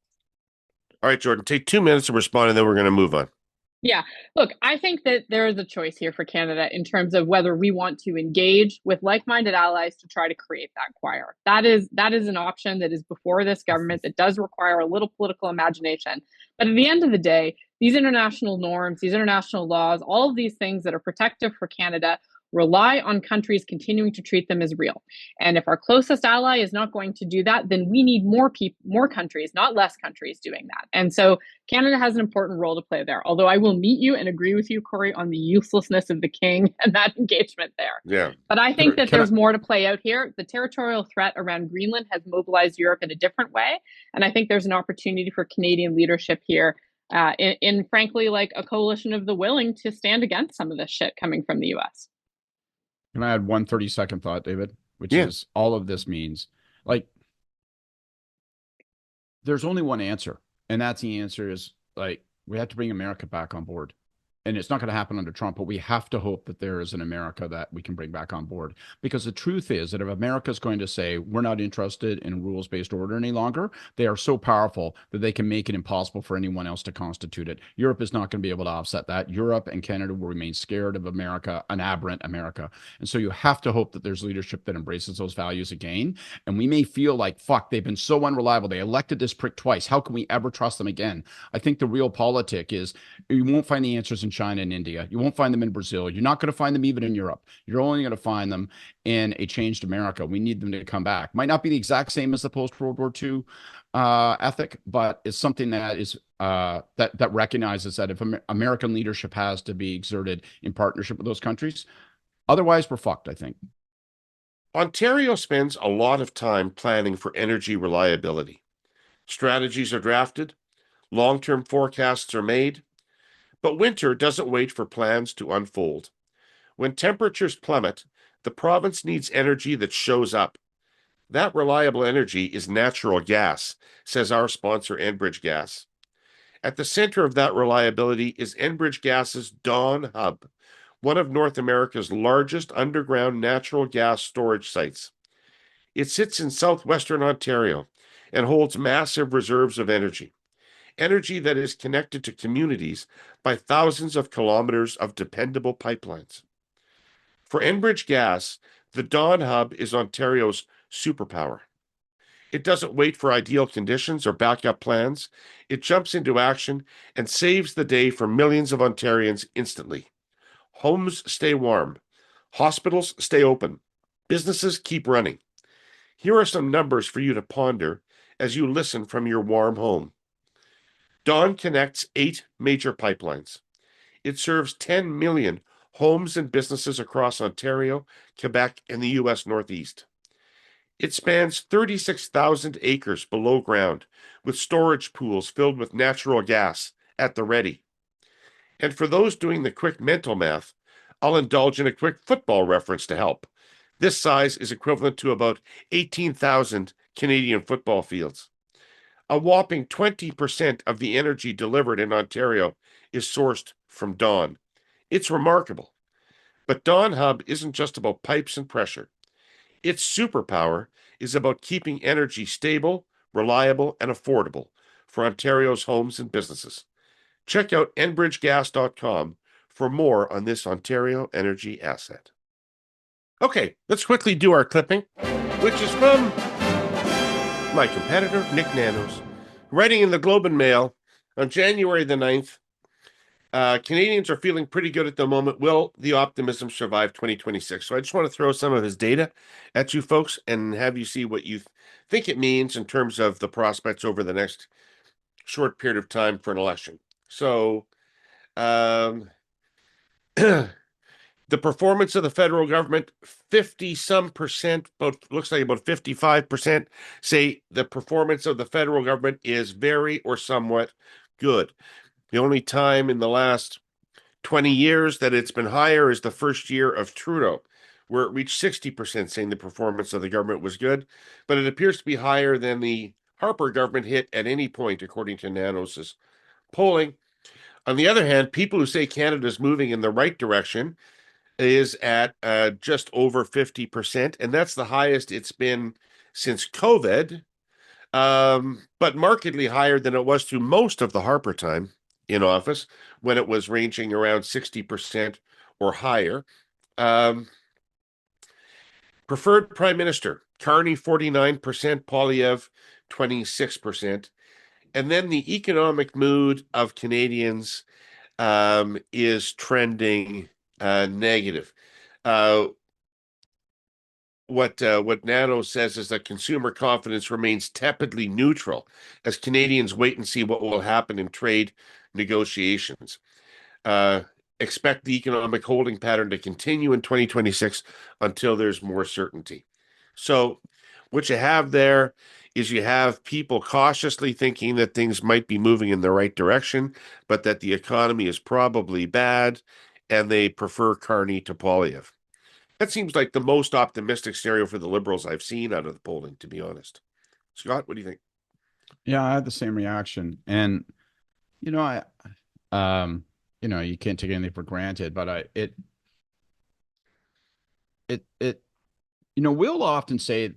All right, Jordan, take 2 minutes to respond, and then we're going to move on. Yeah, look, I think that there is a choice here for Canada in terms of whether we want to engage with like-minded allies to try to create that choir. That is an option that is before this government that does require a little political imagination. But at the end of the day, these international norms, these international laws, all of these things that are protective for Canada rely on countries continuing to treat them as real. And if our closest ally is not going to do that, then we need more countries, not less countries doing that. And so Canada has an important role to play there. Although I will meet you and agree with you, Kory, on the uselessness of the king and that engagement there. Yeah. But I think that there's more to play out here. The territorial threat around Greenland has mobilized Europe in a different way. And I think there's an opportunity for Canadian leadership here in frankly, like a coalition of the willing to stand against some of this shit coming from the US. Can I add one 30-second thought, David? Which is all of this means, like, there's only one answer. And that's the answer is, like, we have to bring America back on board. And it's not going to happen under Trump, but we have to hope that there is an America that we can bring back on board. Because the truth is that if America is going to say, we're not interested in rules-based order any longer, they are so powerful that they can make it impossible for anyone else to constitute it. Europe is not going to be able to offset that. Europe and Canada will remain scared of America, an aberrant America. And so you have to hope that there's leadership that embraces those values again. And we may feel like, fuck, they've been so unreliable. They elected this prick twice. How can we ever trust them again? I think the real politic is you won't find the answers in China and India. You won't find them in Brazil. You're not going to find them even in Europe. You're only going to find them in a changed America. We need them to come back. Might not be the exact same as the post-World War II ethic, but it's something that is that recognizes that if American leadership has to be exerted in partnership with those countries, otherwise we're fucked, I think. Ontario spends a lot of time planning for energy reliability. Strategies are drafted, long-term forecasts are made, but winter doesn't wait for plans to unfold. When temperatures plummet, the province needs energy that shows up. That reliable energy is natural gas, says our sponsor, Enbridge Gas. At the center of that reliability is Enbridge Gas's Dawn Hub, one of North America's largest underground natural gas storage sites. It sits in southwestern Ontario and holds massive reserves of energy that is connected to communities by thousands of kilometers of dependable pipelines. For Enbridge Gas, the Dawn Hub is Ontario's superpower. It doesn't wait for ideal conditions or backup plans. It jumps into action and saves the day for millions of Ontarians instantly. Homes stay warm. Hospitals stay open. Businesses keep running. Here are some numbers for you to ponder as you listen from your warm home. Dawn connects 8 major pipelines. It serves 10 million homes and businesses across Ontario, Quebec, and the U.S. Northeast. It spans 36,000 acres below ground, with storage pools filled with natural gas at the ready. And for those doing the quick mental math, I'll indulge in a quick football reference to help. This size is equivalent to about 18,000 Canadian football fields. A whopping 20% of the energy delivered in Ontario is sourced from Dawn. It's remarkable. But Dawn Hub isn't just about pipes and pressure. Its superpower is about keeping energy stable, reliable, and affordable for Ontario's homes and businesses. Check out enbridgegas.com for more on this Ontario energy asset. Okay, let's quickly do our clipping, which is from my competitor, Nick Nanos, writing in the Globe and Mail on January the 9th. Canadians are feeling pretty good at the moment. Will the optimism survive 2026? So I just want to throw some of his data at you folks and have you see what you think it means in terms of the prospects over the next short period of time for an election. So the performance of the federal government, 50-some%, looks like about 55% say the performance of the federal government is very or somewhat good. The only time in the last 20 years that it's been higher is the first year of Trudeau, where it reached 60% saying the performance of the government was good, but it appears to be higher than the Harper government hit at any point, according to Nanos's polling. On the other hand, people who say Canada is moving in the right direction is at just over 50%, and that's the highest it's been since COVID, but markedly higher than it was through most of the Harper time in office, when it was ranging around 60% or higher. Preferred Prime Minister, Carney 49%, Poilievre 26%. And then the economic mood of Canadians is trending negative. What Nano says is that consumer confidence remains tepidly neutral as Canadians wait and see what will happen in trade negotiations. Expect the economic holding pattern to continue in 2026 until there's more certainty. So what you have there is you have people cautiously thinking that things might be moving in the right direction, but that the economy is probably bad, and they prefer Carney to Poilievre. That seems like the most optimistic scenario for the Liberals I've seen out of the polling, to be honest. Scott, what do you think? Yeah, I had the same reaction. And, you can't take anything for granted, but we'll often say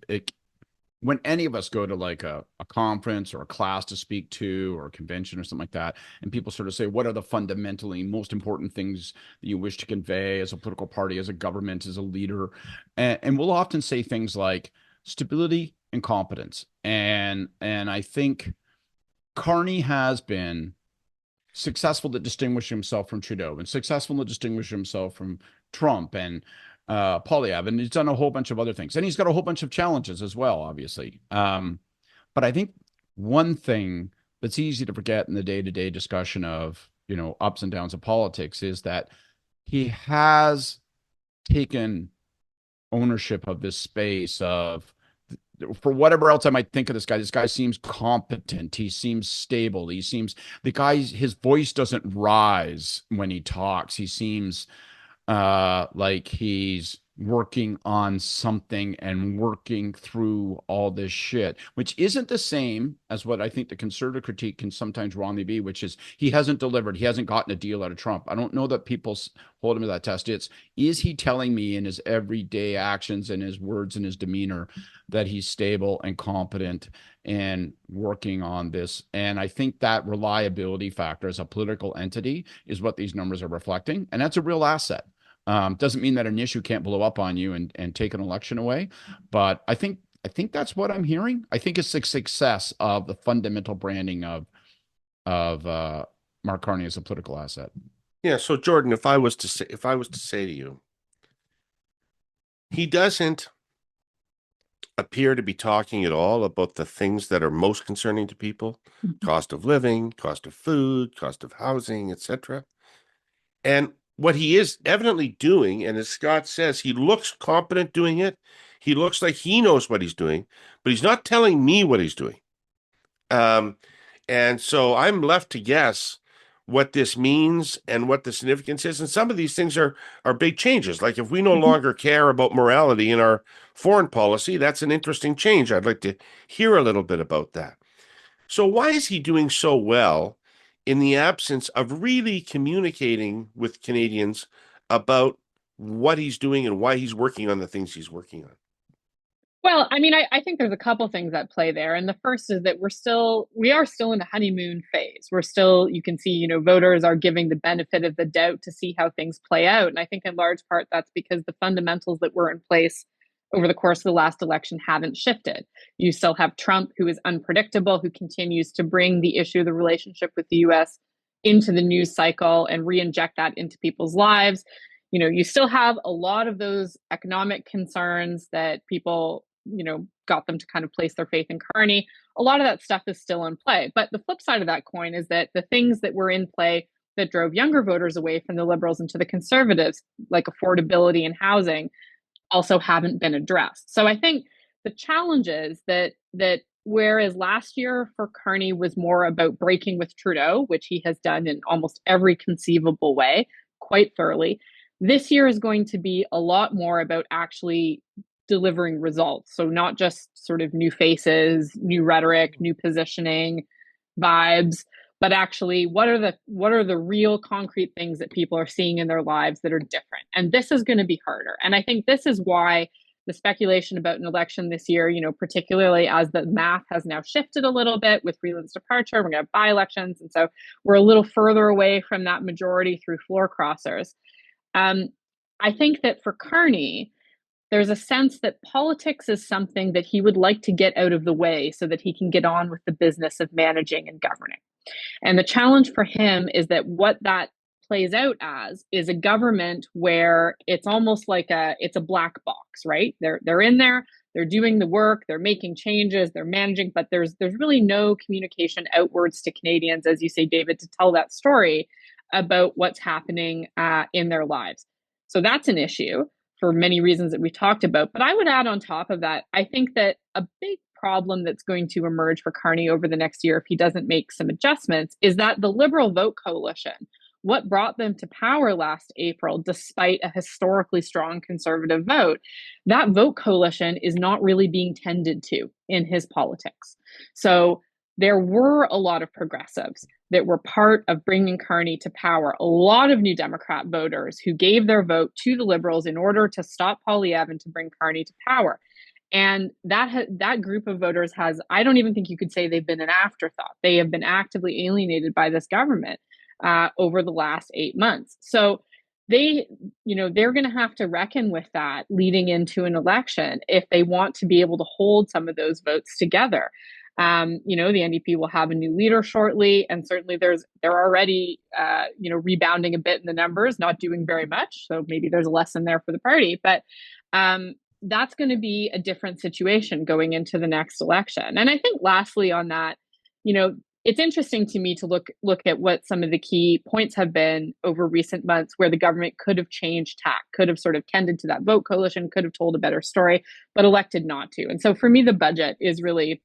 when any of us go to like a conference or a class to speak to or a convention or something like that, and people sort of say, what are the fundamentally most important things that you wish to convey as a political party, as a government, as a leader? And we'll often say things like stability and competence. And I think Carney has been successful to distinguish himself from Trudeau and successful to distinguish himself from Trump and Poilievre, and he's done a whole bunch of other things, and he's got a whole bunch of challenges as well, obviously. But I think one thing that's easy to forget in the day-to-day discussion of ups and downs of politics is that he has taken ownership of this space of, for whatever else I might think of this guy seems competent. He seems stable. His voice doesn't rise when he talks. He seems like he's working on something and working through all this shit, which isn't the same as what I think the conservative critique can sometimes wrongly be, which is he hasn't delivered. He hasn't gotten a deal out of Trump. I don't know that people hold him to that test. Is he telling me in his everyday actions and his words and his demeanor that he's stable and competent and working on this? And I think that reliability factor as a political entity is what these numbers are reflecting. And that's a real asset. Doesn't mean that an issue can't blow up on you and take an election away, but I think that's what I'm hearing. I think it's the success of the fundamental branding of Mark Carney as a political asset. Yeah. So Jordan, if I was to say to you, he doesn't appear to be talking at all about the things that are most concerning to people: cost of living, cost of food, cost of housing, etc. And what he is evidently doing, and as Scott says, he looks competent doing it. He looks like he knows what he's doing, but he's not telling me what he's doing. And so I'm left to guess what this means and what the significance is. And some of these things are big changes. Like if we no longer care about morality in our foreign policy, that's an interesting change. I'd like to hear a little bit about that. So why is he doing so well in the absence of really communicating with Canadians about what he's doing and why he's working on the things he's working on? Well, I mean, I think there's a couple things at play there. And the first is that we are still in the honeymoon phase. We're still, you can see, voters are giving the benefit of the doubt to see how things play out. And I think in large part, that's because the fundamentals that were in place over the course of the last election haven't shifted. You still have Trump, who is unpredictable, who continues to bring the issue of the relationship with the US into the news cycle and re-inject that into people's lives. You still have a lot of those economic concerns that people, got them to kind of place their faith in Carney. A lot of that stuff is still in play. But the flip side of that coin is that the things that were in play that drove younger voters away from the Liberals into the Conservatives, like affordability and housing, also haven't been addressed. So I think the challenge is that whereas last year for Carney was more about breaking with Trudeau, which he has done in almost every conceivable way, quite thoroughly, this year is going to be a lot more about actually delivering results. So not just sort of new faces, new rhetoric, new positioning, vibes, but actually what are the real concrete things that people are seeing in their lives that are different. And this is going to be harder. And I think this is why the speculation about an election this year, particularly as the math has now shifted a little bit with Reid's departure, we're going to have by-elections. And so we're a little further away from that majority through floor crossers. I think that for Carney, there's a sense that politics is something that he would like to get out of the way so that he can get on with the business of managing and governing. And the challenge for him is that what that plays out as is a government where it's almost like it's a black box, right? They're in there, they're doing the work, they're making changes, they're managing, but there's really no communication outwards to Canadians, as you say, David, to tell that story about what's happening in their lives. So that's an issue for many reasons that we talked about. But I would add on top of that, I think that a big problem that's going to emerge for Carney over the next year, if he doesn't make some adjustments, is that the Liberal vote coalition, what brought them to power last April, despite a historically strong Conservative vote, that vote coalition is not really being tended to in his politics. So there were a lot of progressives that were part of bringing Carney to power, a lot of New Democrat voters who gave their vote to the Liberals in order to stop Poilievre and to bring Carney to power. And that group of voters has, I don't even think you could say they've been an afterthought. They have been actively alienated by this government over the last 8 months. So they're going to have to reckon with that leading into an election if they want to be able to hold some of those votes together. The NDP will have a new leader shortly, and certainly they're already, rebounding a bit in the numbers, not doing very much. So maybe there's a lesson there for the party, but that's going to be a different situation going into the next election. And I think lastly on that, it's interesting to me to look at what some of the key points have been over recent months where the government could have changed tack, could have sort of tended to that vote coalition, could have told a better story, but elected not to. And so for me, the budget is really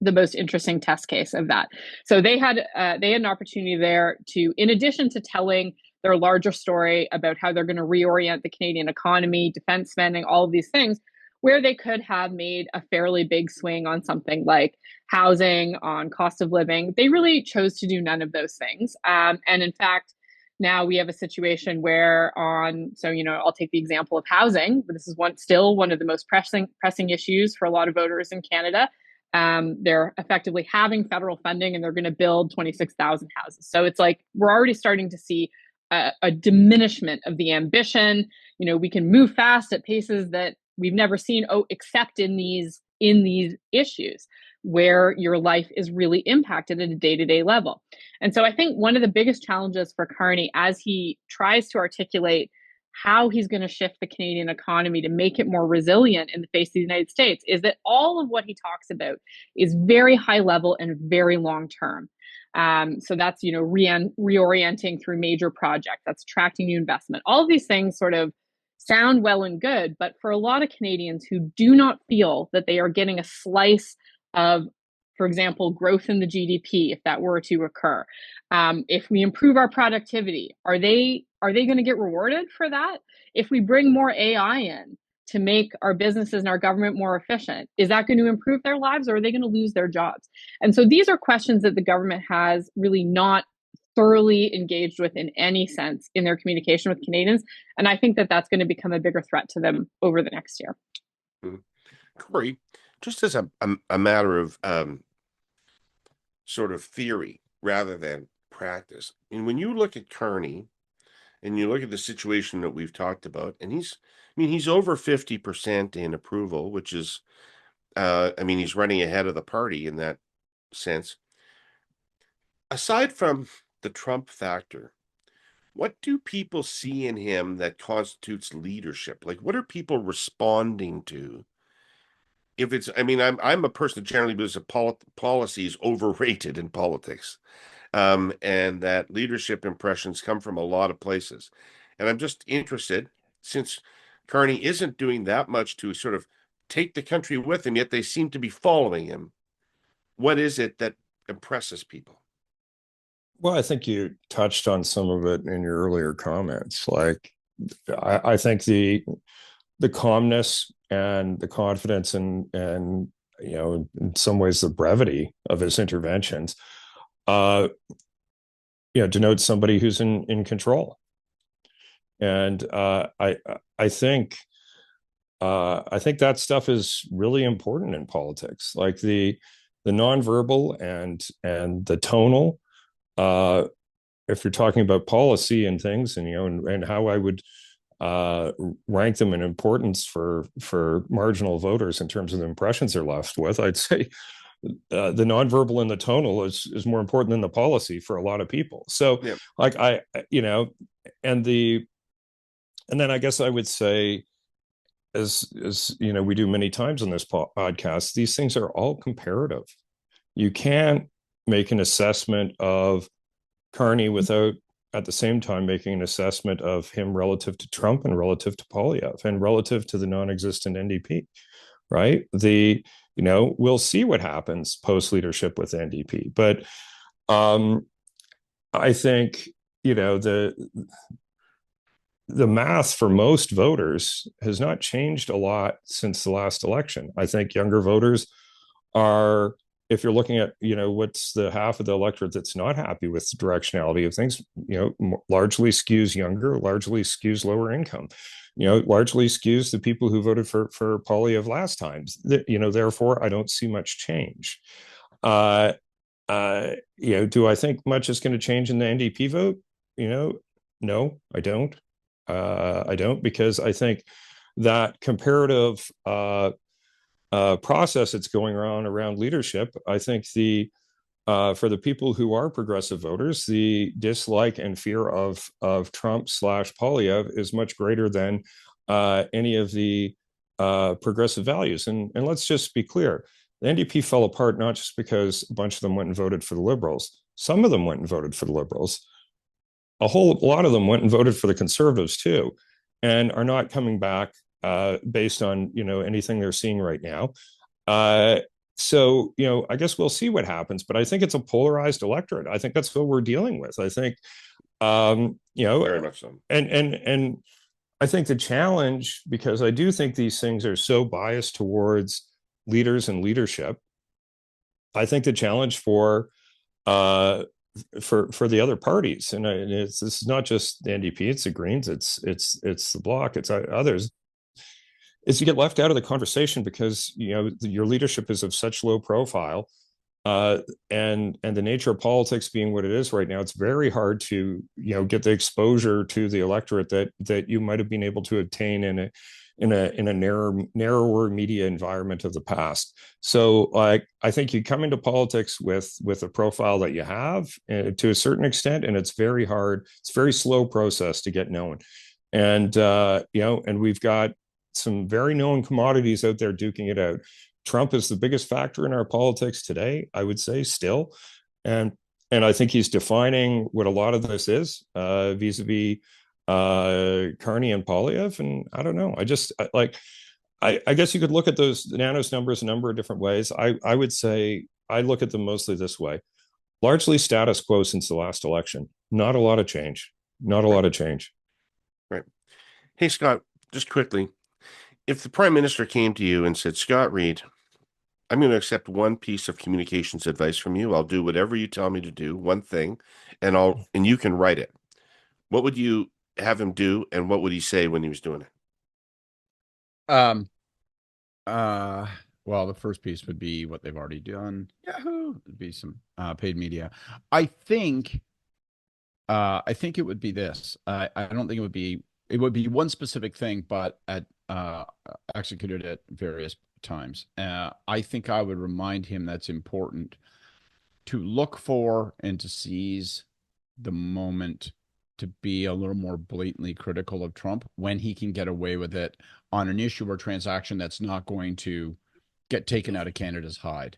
the most interesting test case of that. So they had an opportunity there to, in addition to telling their larger story about how they're going to reorient the Canadian economy, defense spending, all of these things, where they could have made a fairly big swing on something like housing, on cost of living. They really chose to do none of those things. And in fact, now we have a situation where I'll take the example of housing. This is still one of the most pressing issues for a lot of voters in Canada. They're effectively having federal funding and they're going to build 26,000 houses. So it's like we're already starting to see a diminishment of the ambition. We can move fast at paces that we've never seen, except in these issues where your life is really impacted at a day-to-day level. And so I think one of the biggest challenges for Carney, as he tries to articulate how he's going to shift the Canadian economy to make it more resilient in the face of the United States, is that all of what he talks about is very high level and very long term. So that's, reorienting through major projects, that's attracting new investment. All of these things sort of sound well and good, but for a lot of Canadians who do not feel that they are getting a slice of, for example, growth in the GDP, if that were to occur, if we improve our productivity, are they going to get rewarded for that? If we bring more AI in to make our businesses and our government more efficient, is that going to improve their lives, or are they going to lose their jobs? And so these are questions that the government has really not thoroughly engaged with in any sense in their communication with Canadians. And I think that that's going to become a bigger threat to them over the next year. Kory, just as a matter of sort of theory rather than practice, and when you look at Carney and you look at the situation that we've talked about, and he's over 50% in approval, which is, he's running ahead of the party in that sense. Aside from the Trump factor, what do people see in him that constitutes leadership? Like, what are people responding to? If it's, I'm a person that generally believes that policy is overrated in politics, and that leadership impressions come from a lot of places. And I'm just interested, since Carney isn't doing that much to sort of take the country with him, yet they seem to be following him. What is it that impresses people? Well, I think you touched on some of it in your earlier comments. Like, I think the calmness and the confidence and in some ways the brevity of his interventions, denotes somebody who's in control. And I think that stuff is really important in politics, like the nonverbal and the tonal. If you're talking about policy and things, and how I would rank them in importance for marginal voters in terms of the impressions they're left with, I'd say the nonverbal and the tonal is more important than the policy for a lot of people. So, yeah. And then I guess I would say, as we do many times on this podcast, these things are all comparative. You can't make an assessment of Carney without at the same time making an assessment of him relative to Trump and relative to Poilievre and relative to the non-existent NDP, right? We'll see what happens post leadership with NDP, but I think the math for most voters has not changed a lot since the last election. I think younger voters are, if you're looking at, what's the half of the electorate that's not happy with the directionality of things, largely skews younger, largely skews lower income, largely skews the people who voted for Poilievre last time. Therefore, I don't see much change. Do I think much is going to change in the NDP vote? No, I don't. I don't, because I think that comparative process that's going on around leadership, I think for the people who are progressive voters, the dislike and fear of Trump/Poilievre is much greater than any of the progressive values. And let's just be clear, the NDP fell apart not just because a bunch of them went and voted for the Liberals. Some of them went and voted for the Liberals. A whole lot of them went and voted for the Conservatives too, and are not coming back based on anything they're seeing right now. So I guess we'll see what happens, but I think it's a polarized electorate. I think that's what we're dealing with. I think Very much so. And I think the challenge, because I do think these things are so biased towards leaders and leadership, I think the challenge for the other parties, and this is not just the NDP, it's the Greens, it's the Bloc, it's others, is you get left out of the conversation because your leadership is of such low profile, and the nature of politics being what it is right now, it's very hard to get the exposure to the electorate that you might have been able to obtain in a narrower media environment of the past. So I think you come into politics with a profile that you have to a certain extent, and it's very hard. It's a very slow process to get known. And and we've got some very known commodities out there duking it out. Trump is the biggest factor in our politics today, I would say, still. And I think he's defining what a lot of this is, vis-a-vis Carney and Poilievre. And I don't know. I guess you could look at those Nanos numbers a number of different ways. I would say I look at them mostly this way. Largely status quo since the last election. Not a lot of change. Not a lot of change. Right. Hey, Scott, just quickly. If the Prime Minister came to you and said, Scott Reid, I'm going to accept one piece of communications advice from you. I'll do whatever you tell me to do, one thing, and you can write it. What would you have him do, and what would he say when he was doing it? Well, the first piece would be what they've already done. Yahoo! It'd be some paid media. I think it would be this. I don't think it would be one specific thing, but executed at various times. I think I would remind him that's important to look for and to seize the moment to be a little more blatantly critical of Trump when he can get away with it on an issue or transaction that's not going to get taken out of Canada's hide,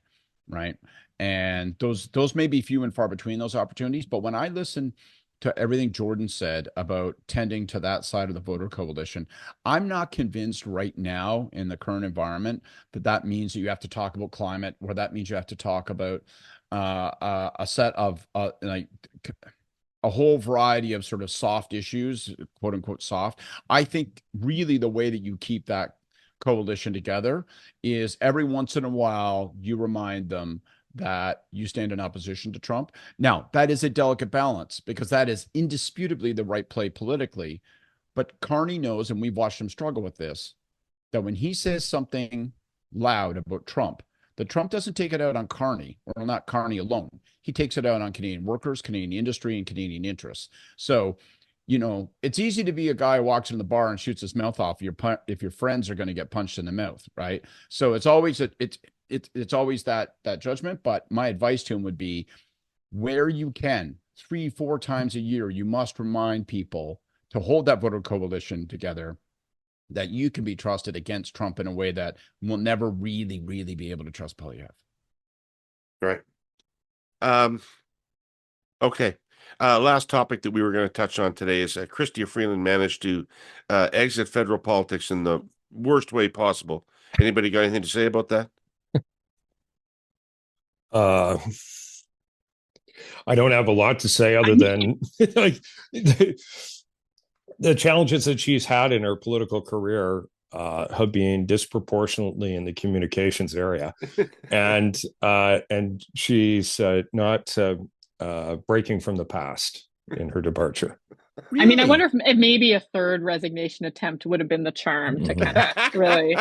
right? And those may be few and far between, those opportunities. But when I listen to everything Jordan said about tending to that side of the voter coalition, I'm not convinced right now in the current environment that means that you have to talk about climate, or that means you have to talk about a set of like a whole variety of sort of soft issues, quote unquote soft. I think really the way that you keep that coalition together is every once in a while you remind them that you stand in opposition to Trump. Now, that is a delicate balance because that is indisputably the right play politically. But Carney knows, and we've watched him struggle with this, that when he says something loud about Trump, that Trump doesn't take it out on Carney, or not Carney alone. He takes it out on Canadian workers, Canadian industry, and Canadian interests. So, it's easy to be a guy who walks in the bar and shoots his mouth off if your friends are going to get punched in the mouth, right? So it's always it's always that judgment. But my advice to him would be, where you can, 3-4 times a year, you must remind people to hold that voter coalition together, that you can be trusted against Trump in a way that will never really, really be able to trust Poilievre. Right. Okay. Last topic that we were going to touch on today is Chrystia Freeland managed to exit federal politics in the worst way possible. Anybody got anything to say about that? I don't have a lot to say other than like the challenges that she's had in her political career have been disproportionately in the communications area, and she's not breaking from the past in her departure. Really? I mean, I wonder if maybe a third resignation attempt would have been the charm to kind of really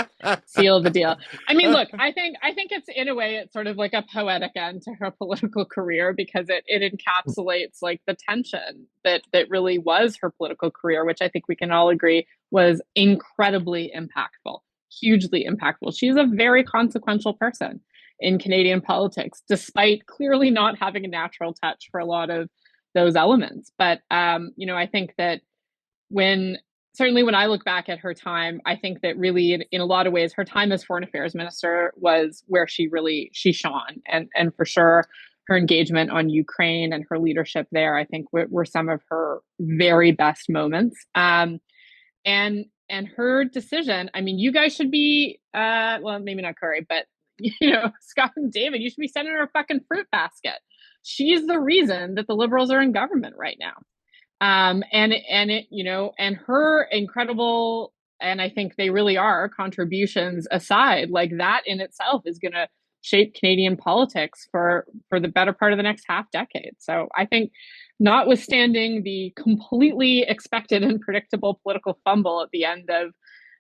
seal the deal. I mean, look, I think it's, in a way, it's sort of like a poetic end to her political career, because it encapsulates like the tension that really was her political career, which I think we can all agree was incredibly impactful, hugely impactful. She's a very consequential person in Canadian politics, despite clearly not having a natural touch for a lot of those elements. But, I think that certainly when I look back at her time, I think that really in a lot of ways, her time as foreign affairs minister was where she shone. And for sure, her engagement on Ukraine and her leadership there, I think were some of her very best moments. And her decision, I mean, you guys should be, well, maybe not Kory, but, Scott and David, you should be sending her a fucking fruit basket. She's the reason that the Liberals are in government right now. And it, you know, and her incredible, and I think they really are, contributions aside, like that in itself is going to shape Canadian politics for the better part of the next half decade. So I think, notwithstanding the completely expected and predictable political fumble at the end of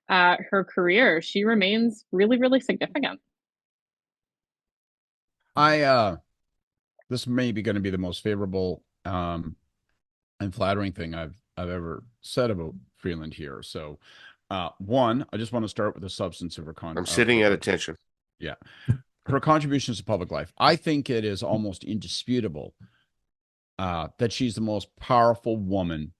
her career, she remains really, really significant. This may be going to be the most favorable and flattering thing I've ever said about Freeland here. So, one, I just want to start with the substance of her I'm sitting at attention. Yeah. Her contributions to public life. I think it is almost indisputable that she's the most powerful woman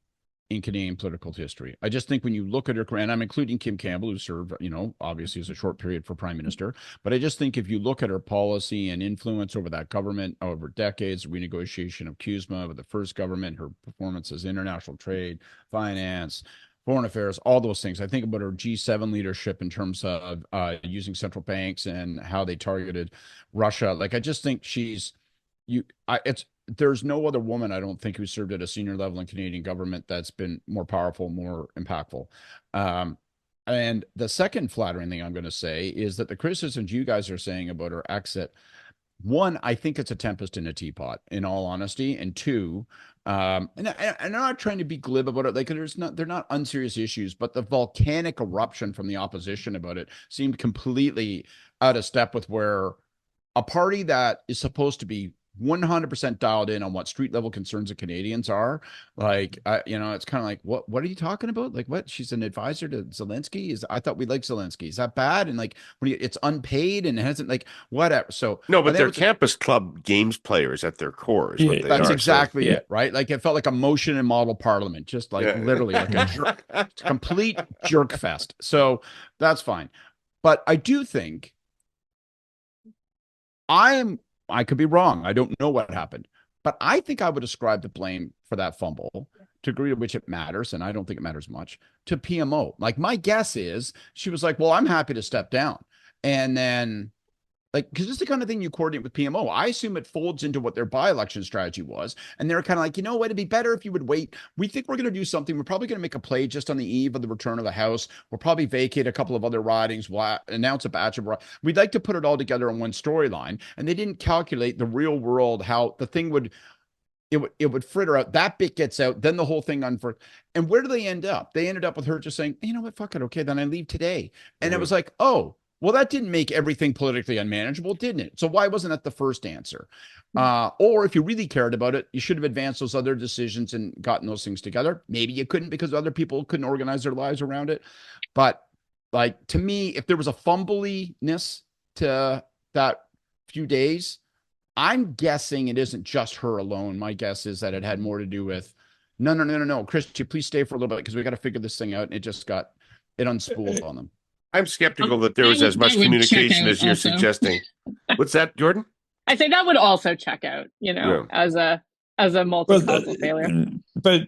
in Canadian political history. I just think when you look at her career, and I'm including Kim Campbell, who served, you know, obviously as a short period for prime minister, but I just think if you look at her policy and influence over that government over decades, renegotiation of CUSMA with the first government, her performances, international trade, finance, foreign affairs, all those things. I think about her G7 leadership in terms of using central banks and how they targeted Russia. Like, I just think there's no other woman, I don't think, who served at a senior level in Canadian government that's been more powerful, more impactful. And the second flattering thing I'm going to say is that the criticisms you guys are saying about her exit, one, I think it's a tempest in a teapot, in all honesty. And two, and I'm not trying to be glib about it. Like, they're not unserious issues, but the volcanic eruption from the opposition about it seemed completely out of step with where a party that is supposed to be 100% dialed in on what street level concerns of Canadians are. Like, you know, it's kind of like, what are you talking about? Like, what? She's an advisor to Zelensky? I thought we liked Zelensky. Is that bad? And like, it's unpaid and hasn't, like, whatever. So no, but they're campus club games players at their core. Is what they that's are, exactly it, right? Like, it felt like a motion and model parliament, just like literally like a complete jerk fest. So that's fine. But I do think I could be wrong. I don't know what happened, but I think I would ascribe the blame for that fumble, to agree to which it matters, and I don't think it matters much, to PMO. Like, my guess is she was like, well, I'm happy to step down. And then, like, because it's the kind of thing you coordinate with PMO. I assume it folds into what their by-election strategy was. And they're kind of like, you know what, it'd be better if you would wait. We think we're going to do something. We're probably going to make a play just on the eve of the return of the House. We'll probably vacate a couple of other ridings. We'll announce a batch of. We'd like to put it all together in one storyline. And they didn't calculate the real world, how the thing would. It would fritter out. That bit gets out. Then the whole thing And where do they end up? They ended up with her just saying, you know what, fuck it. Okay, then I leave today. And it was like, oh, well, that didn't make everything politically unmanageable, didn't it? So why wasn't that the first answer? Or if you really cared about it, you should have advanced those other decisions and gotten those things together. Maybe you couldn't because other people couldn't organize their lives around it. But, like, to me, if there was a fumbliness to that few days, I'm guessing it isn't just her alone. My guess is that it had more to do with, no. Chris, you please stay for a little bit because we got to figure this thing out. And it unspooled on them. I'm skeptical that there was as much communication as you're suggesting. What's that, Jordan? I say that would also check out, you know, as a multi-causal failure. But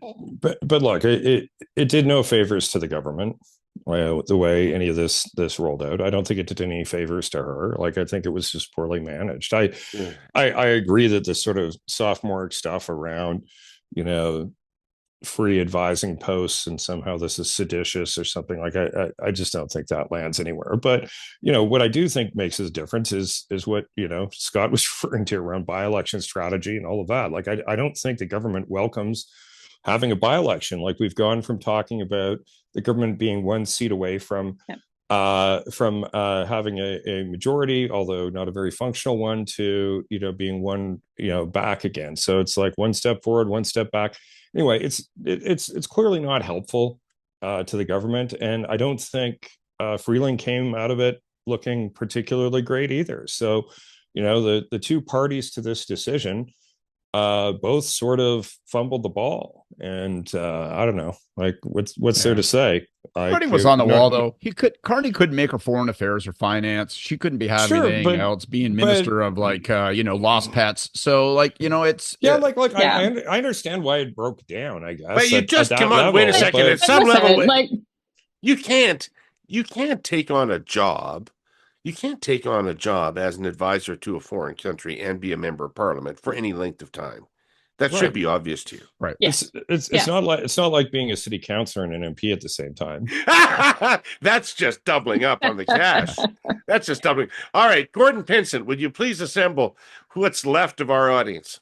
look, it did no favors to the government, the way any of this rolled out. I don't think it did any favors to her. Like, I think it was just poorly managed. I agree that this sort of sophomoric stuff around, you know, free advising posts and somehow this is seditious or something, like, I just don't think that lands anywhere. But, you know, what I do think makes a difference is what, you know, Scott was referring to around by-election strategy and all of that. Like, I don't think the government welcomes having a by-election. Like, we've gone from talking about the government being one seat away from having a majority, although not a very functional one, to, you know, being one, you know, back again. So it's like one step forward, one step back. Anyway, it's clearly not helpful to the government, and I don't think Freeland came out of it looking particularly great either. So, you know, the two parties to this decision both sort of fumbled the ball, and I don't know, like, what's there to say? Carney was on the wall, though. Carney couldn't make her foreign affairs or finance. She couldn't be having anything else, being minister of, like, you know, lost pets. So, like, you know, it's I understand why it broke down, I guess. But you just come on, wait a second. At some level, like, you can't take on a job. You can't take on a job as an advisor to a foreign country and be a member of parliament for any length of time. That should be obvious to you. Right. Yeah. It's not like being a city councillor and an MP at the same time. That's just doubling up on the cash. That's just doubling. All right, Gordon Pinsent, would you please assemble what's left of our audience?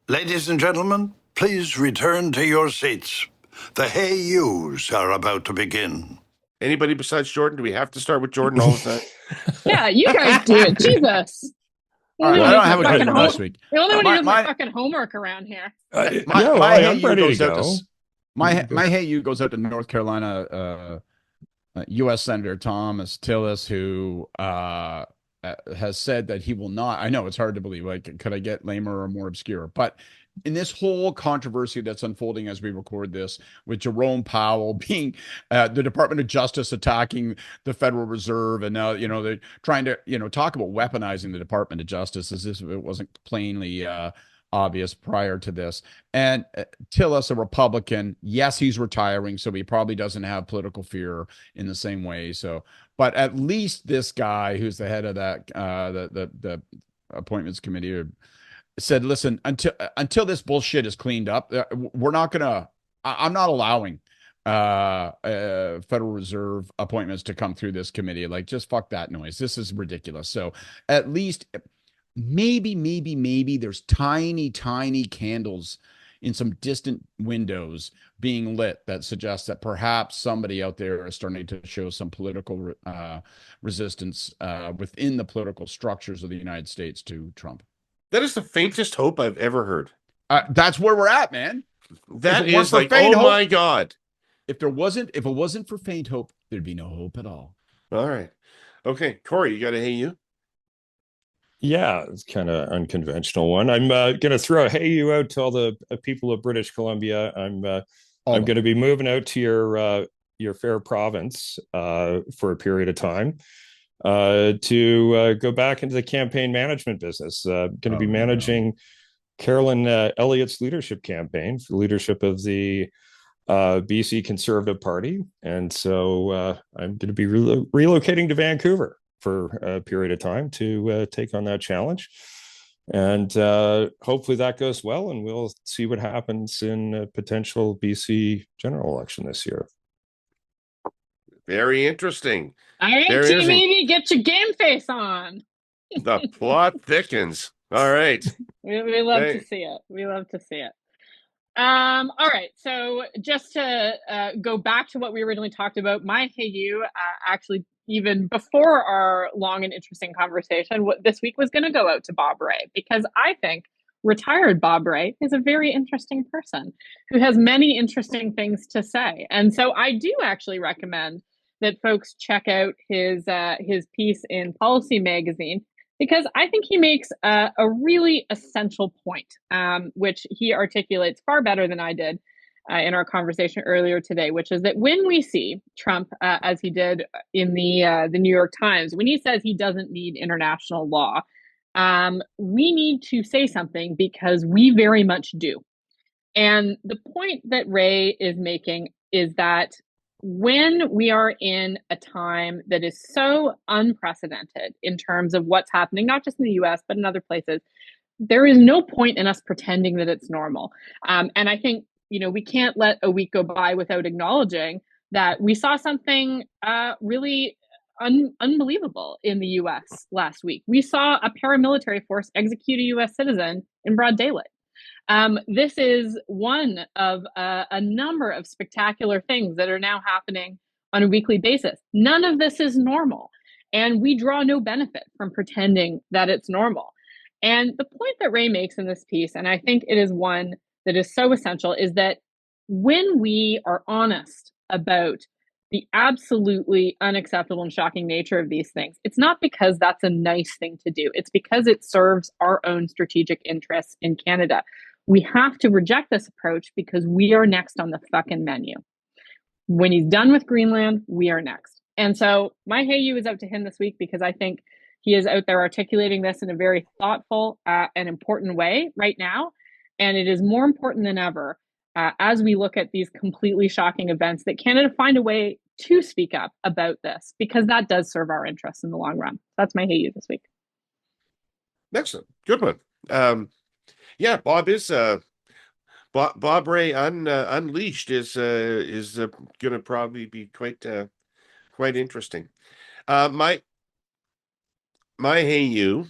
Ladies and gentlemen, please return to your seats. The Hey Yous are about to begin. Anybody besides Jordan? Do we have to start with Jordan all the time? Yeah, you guys do it. Jesus. All right, I don't have a good one this week. The only one who does my my fucking homework around here. My Hey I'm You ready goes to out go. to my Hey You goes out to North Carolina U.S. Senator Thomas Tillis, who has said that he will not. I know it's hard to believe. Like, could I get lamer or more obscure? But in this whole controversy that's unfolding as we record this, with Jerome Powell being the Department of Justice attacking the Federal Reserve, and now they're trying to talk about weaponizing the Department of Justice as if it wasn't plainly obvious prior to this. And Tillis, a Republican, yes, he's retiring, so he probably doesn't have political fear in the same way. So, but at least this guy, who's the head of that the appointments committee, said, listen, until this bullshit is cleaned up, we're not gonna. I'm not allowing Federal Reserve appointments to come through this committee. Like, just fuck that noise. This is ridiculous. So at least maybe there's tiny candles in some distant windows being lit that suggests that perhaps somebody out there is starting to show some political resistance within the political structures of the United States to Trump. That is the faintest hope I've ever heard. That's where we're at, man. That is like, oh hope, my God. If it wasn't for faint hope, there'd be no hope at all. All right. Okay, Kory, you got a Hey You? Yeah, it's kind of unconventional one. I'm going to throw a Hey You out to all the people of British Columbia. I'm going to be moving out to your fair province for a period of time to go back into the campaign management business. Going to be managing Carolyn Elliott's leadership campaign for leadership of the BC Conservative Party. And so I'm going to be relocating to Vancouver for a period of time to take on that challenge. And hopefully that goes well, and we'll see what happens in a potential BC general election this year. Very interesting. All right, maybe get your game face on. The plot thickens. All right. We love to see it. We love to see it. All right. So just to go back to what we originally talked about, my Hey You, actually, even before our long and interesting conversation, this week was going to go out to Bob Rae, because I think retired Bob Rae is a very interesting person who has many interesting things to say. And so I do actually recommend that folks check out his piece in Policy Magazine, because I think he makes a really essential point, which he articulates far better than I did in our conversation earlier today, which is that when we see Trump, as he did in the New York Times, when he says he doesn't need international law, we need to say something, because we very much do. And the point that Rae is making is that when we are in a time that is so unprecedented in terms of what's happening, not just in the US, but in other places, there is no point in us pretending that it's normal. And I think, we can't let a week go by without acknowledging that we saw something really unbelievable in the US last week. We saw a paramilitary force execute a US citizen in broad daylight. This is one of a number of spectacular things that are now happening on a weekly basis. None of this is normal, and we draw no benefit from pretending that it's normal. And the point that Rae makes in this piece, and I think it is one that is so essential, is that when we are honest about the absolutely unacceptable and shocking nature of these things, it's not because that's a nice thing to do. It's because it serves our own strategic interests in Canada. We have to reject this approach because we are next on the fucking menu. When he's done with Greenland, we are next. And so my Hey You is out to him this week, because I think he is out there articulating this in a very thoughtful and important way right now. And it is more important than ever as we look at these completely shocking events that Canada find a way to speak up about this, because that does serve our interests in the long run. That's my Hey You this week. Excellent. Good one. Yeah, Bob is Bob Ray Unleashed is going to probably be quite interesting. My hey you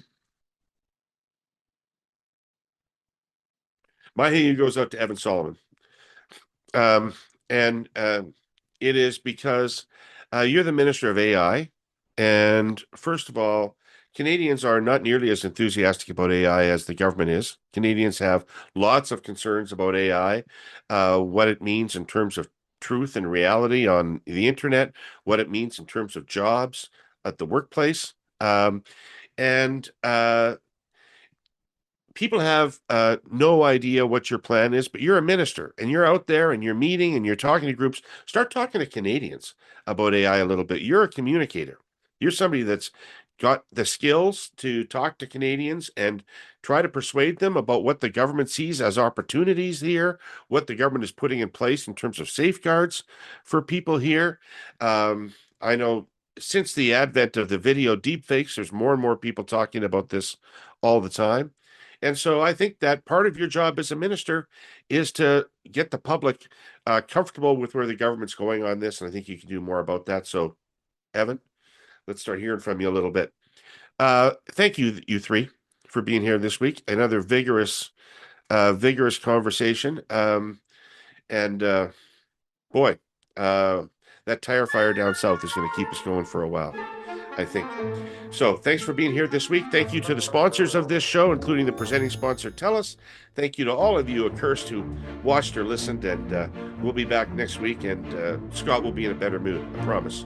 goes out to Evan Solomon. And it is because you're the Minister of AI. And first of all, Canadians are not nearly as enthusiastic about AI as the government is. Canadians have lots of concerns about AI, what it means in terms of truth and reality on the internet, what it means in terms of jobs at the workplace. And people have no idea what your plan is, but you're a minister and you're out there and you're meeting and you're talking to groups. Start talking to Canadians about AI a little bit. You're a communicator. You're somebody that's got the skills to talk to Canadians and try to persuade them about what the government sees as opportunities here, what the government is putting in place in terms of safeguards for people here. I know since the advent of the video deepfakes, there's more and more people talking about this all the time. And so I think that part of your job as a minister is to get the public comfortable with where the government's going on this. And I think you can do more about that. So, Evan, let's start hearing from you a little bit. Thank you, you three, for being here this week. Another vigorous conversation. Boy, that tire fire down south is going to keep us going for a while, I think. So thanks for being here this week. Thank you to the sponsors of this show, including the presenting sponsor, TELUS. Thank you to all of you accursed who watched or listened, and we'll be back next week, and Scott will be in a better mood, I promise.